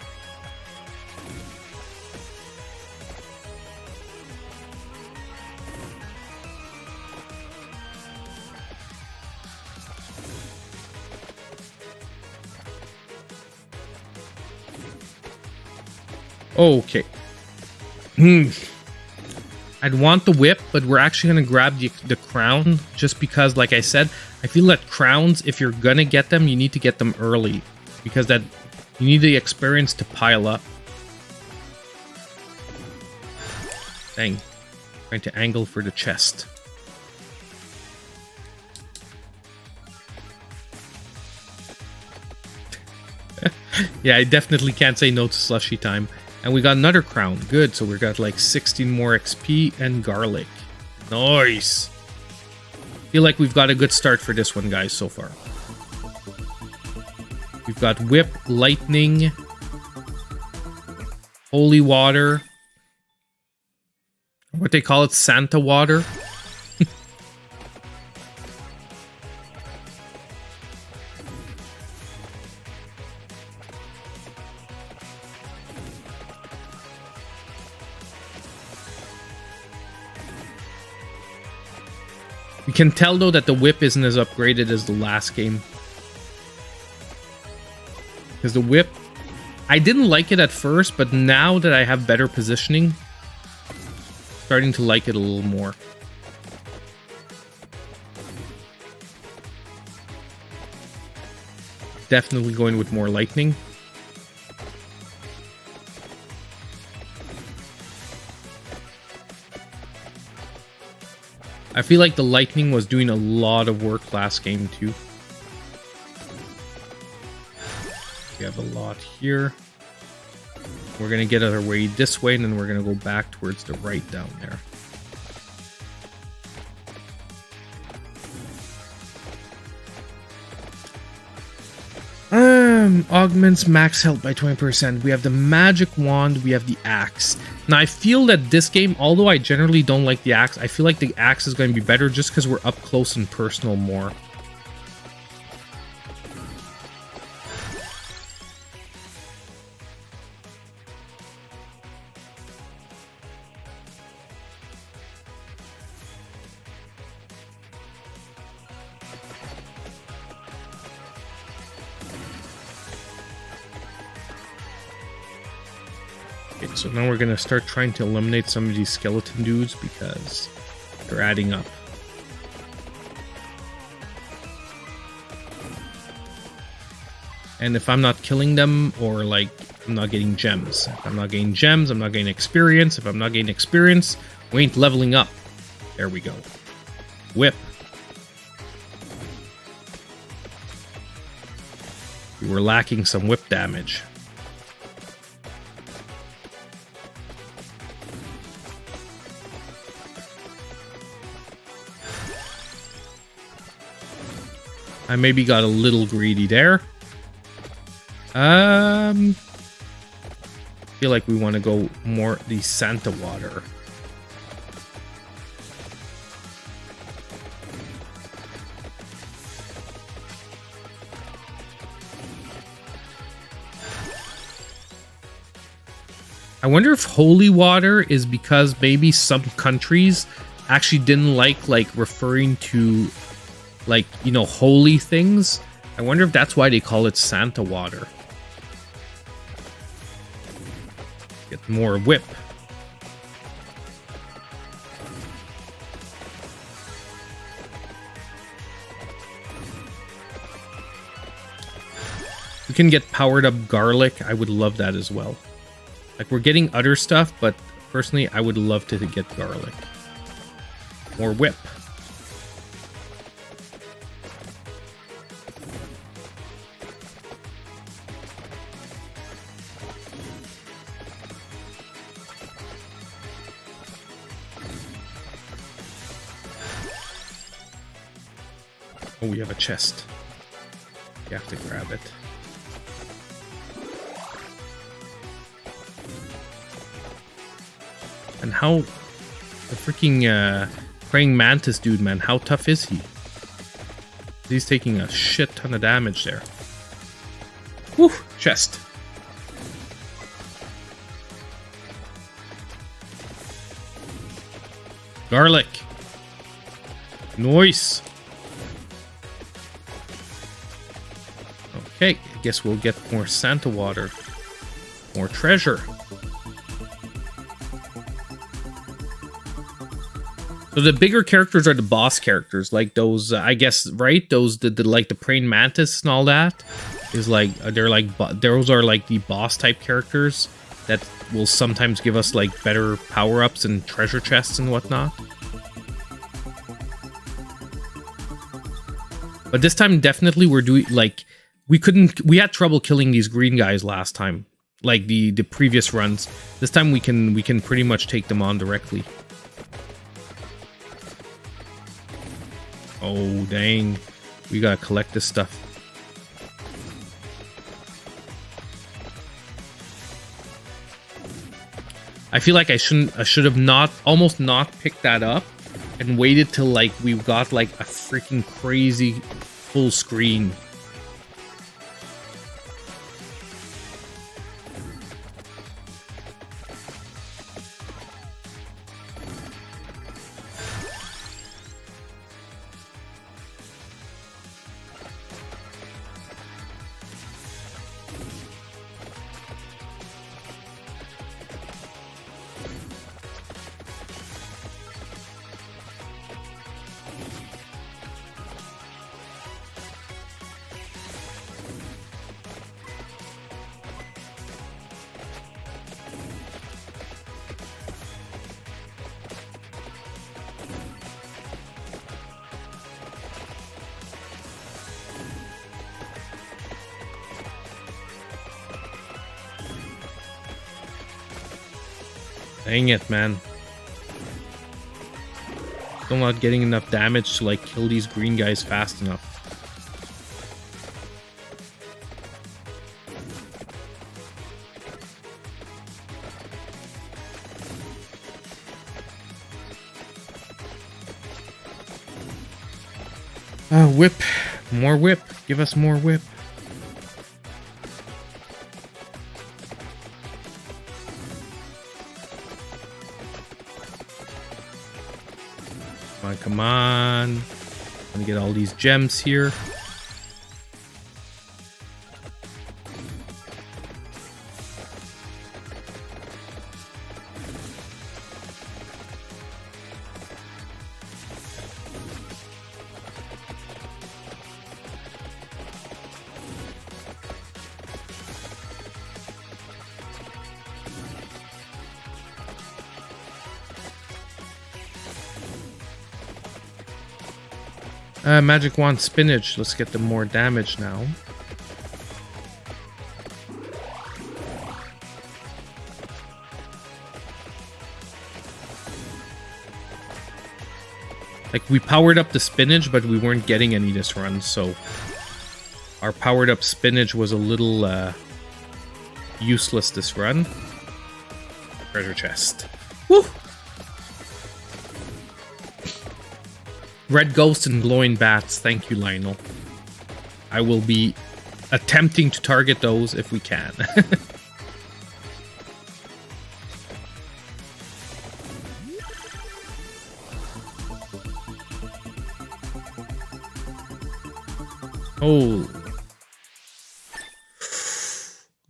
Okay. I'd want the whip, but we're actually going to grab the crown just because, like I said, I feel that crowns, if you're going to get them, you need to get them early because that you need the experience to pile up. Dang. Trying to angle for the chest. Yeah, I definitely can't say no to slushy time. And we got another crown. Good, so we got like 16 more XP and garlic. Nice. Feel like we've got a good start for this one, guys, so far. We've got Whip, Lightning, Holy Water. What they call it, Santa Water. You can tell, though, that the whip isn't as upgraded as the last game. Because the whip, I didn't like it at first, but now that I have better positioning, starting to like it a little more. Definitely going with more lightning. I feel like the lightning was doing a lot of work last game too. We have a lot here. We're going to get our way this way, and then we're going to go back towards the right down there. Augments max health by 20%. We have the magic wand, we have the axe. Now I feel that this game, although I generally don't like the axe, I feel like the axe is going to be better just because we're up close and personal more. Okay, so now we're going to start trying to eliminate some of these skeleton dudes because they're adding up. And if I'm not killing them, or like, I'm not getting gems. If I'm not getting gems, I'm not getting experience. If I'm not getting experience, we ain't leveling up. There we go. Whip. We were lacking some whip damage. I maybe got a little greedy there. Feel like we want to go more the Santa Water. I wonder if Holy Water is because maybe some countries actually didn't like referring to, like, you know, holy things. I wonder if that's why they call it Santa Water. Get more whip. We can get powered up garlic. I would love that as well. Like, we're getting other stuff, but personally, I would love to get garlic. More whip. Oh, we have a chest. You have to grab it. And how... the freaking praying mantis dude, man, how tough is he? He's taking a shit ton of damage there. Whew, chest. Garlic. Nice. Okay, I guess we'll get more Santa Water. More treasure. So the bigger characters are the boss characters, like those, I guess, right? Those, the like the praying mantis and all that is like, they're like, those are like the boss type characters that will sometimes give us like better power-ups and treasure chests and whatnot. But this time, definitely we're doing, like, we had trouble killing these green guys last time, like the previous runs. This time we can pretty much take them on directly. Oh, dang. We gotta collect this stuff. I feel like I should have almost not picked that up and waited till like we got like a freaking crazy full screen. Dang it, man. Still not getting enough damage to like kill these green guys fast enough. Whip. More whip. Give us more whip. Come on. Let me get all these gems here. Magic wand spinach. Let's get them more damage now. Like, we powered up the spinach, but we weren't getting any this run, so our powered up spinach was a little useless this run. Treasure chest. Woo! Red ghost and glowing bats. Thank you, Lionel. I will be attempting to target those if we can. Oh.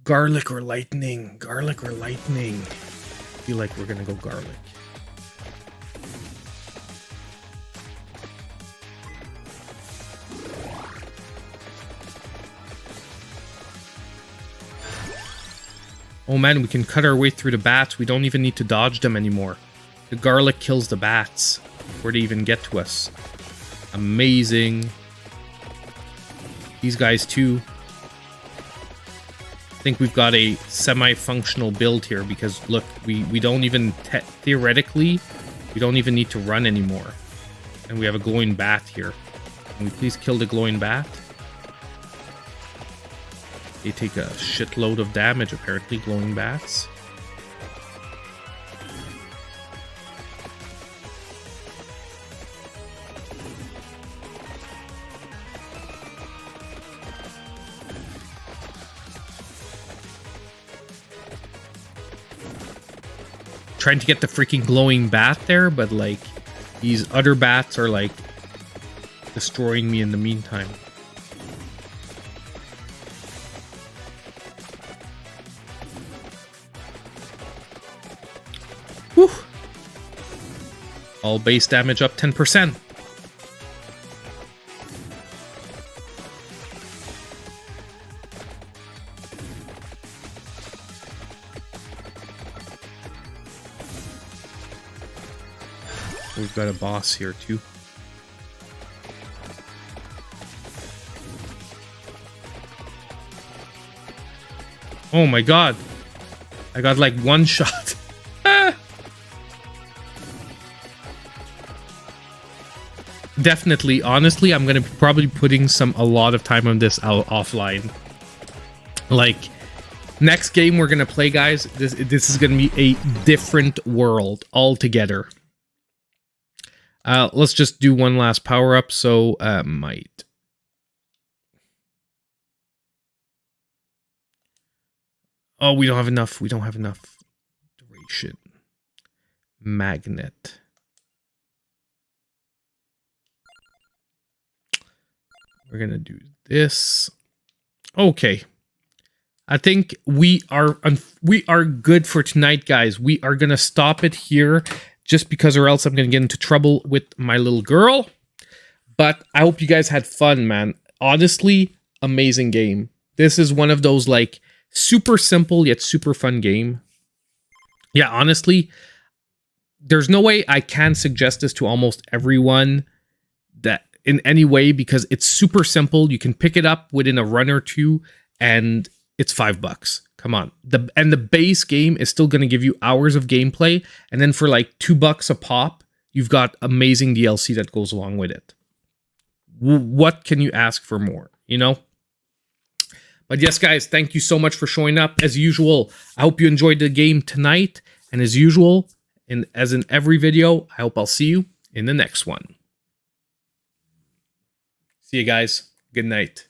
Garlic or lightning. Garlic or lightning. I feel like we're gonna go garlic. Oh man, we can cut our way through the bats. We don't even need to dodge them anymore. The garlic kills the bats before they even get to us. Amazing. These guys too. I think we've got a semi-functional build here because look, we don't even, theoretically, we don't even need to run anymore. And we have a glowing bat here. Can we please kill the glowing bat? They take a shitload of damage, apparently, glowing bats. Trying to get the freaking glowing bat there, but like, these other bats are like destroying me in the meantime. Whew. All base damage up 10%. We've got a boss here too. Oh my god. I got like one shot. definitely. Honestly, I'm gonna probably putting a lot of time on this out offline. Like, next game we're gonna play, guys. This is gonna be a different world altogether. Let's just do one last power up. So, might. Oh, we don't have enough. We don't have enough duration. Magnet. We're gonna do this. Okay. I think we are good for tonight, guys. We are gonna stop it here, just because, or else I'm gonna get into trouble with my little girl. But I hope you guys had fun, man. Honestly, amazing game. This is one of those like super simple yet super fun game. Yeah, honestly, there's no way I can suggest this to almost everyone that in any way, because it's super simple. You can pick it up within a run or two, and it's $5. Come on. The base game is still going to give you hours of gameplay, and then for like $2 a pop, you've got amazing DLC that goes along with it. What can you ask for more, you know? But yes, guys, thank you so much for showing up. As usual, I hope you enjoyed the game tonight, and as usual, as in every video, I hope I'll see you in the next one. See you guys. Good night.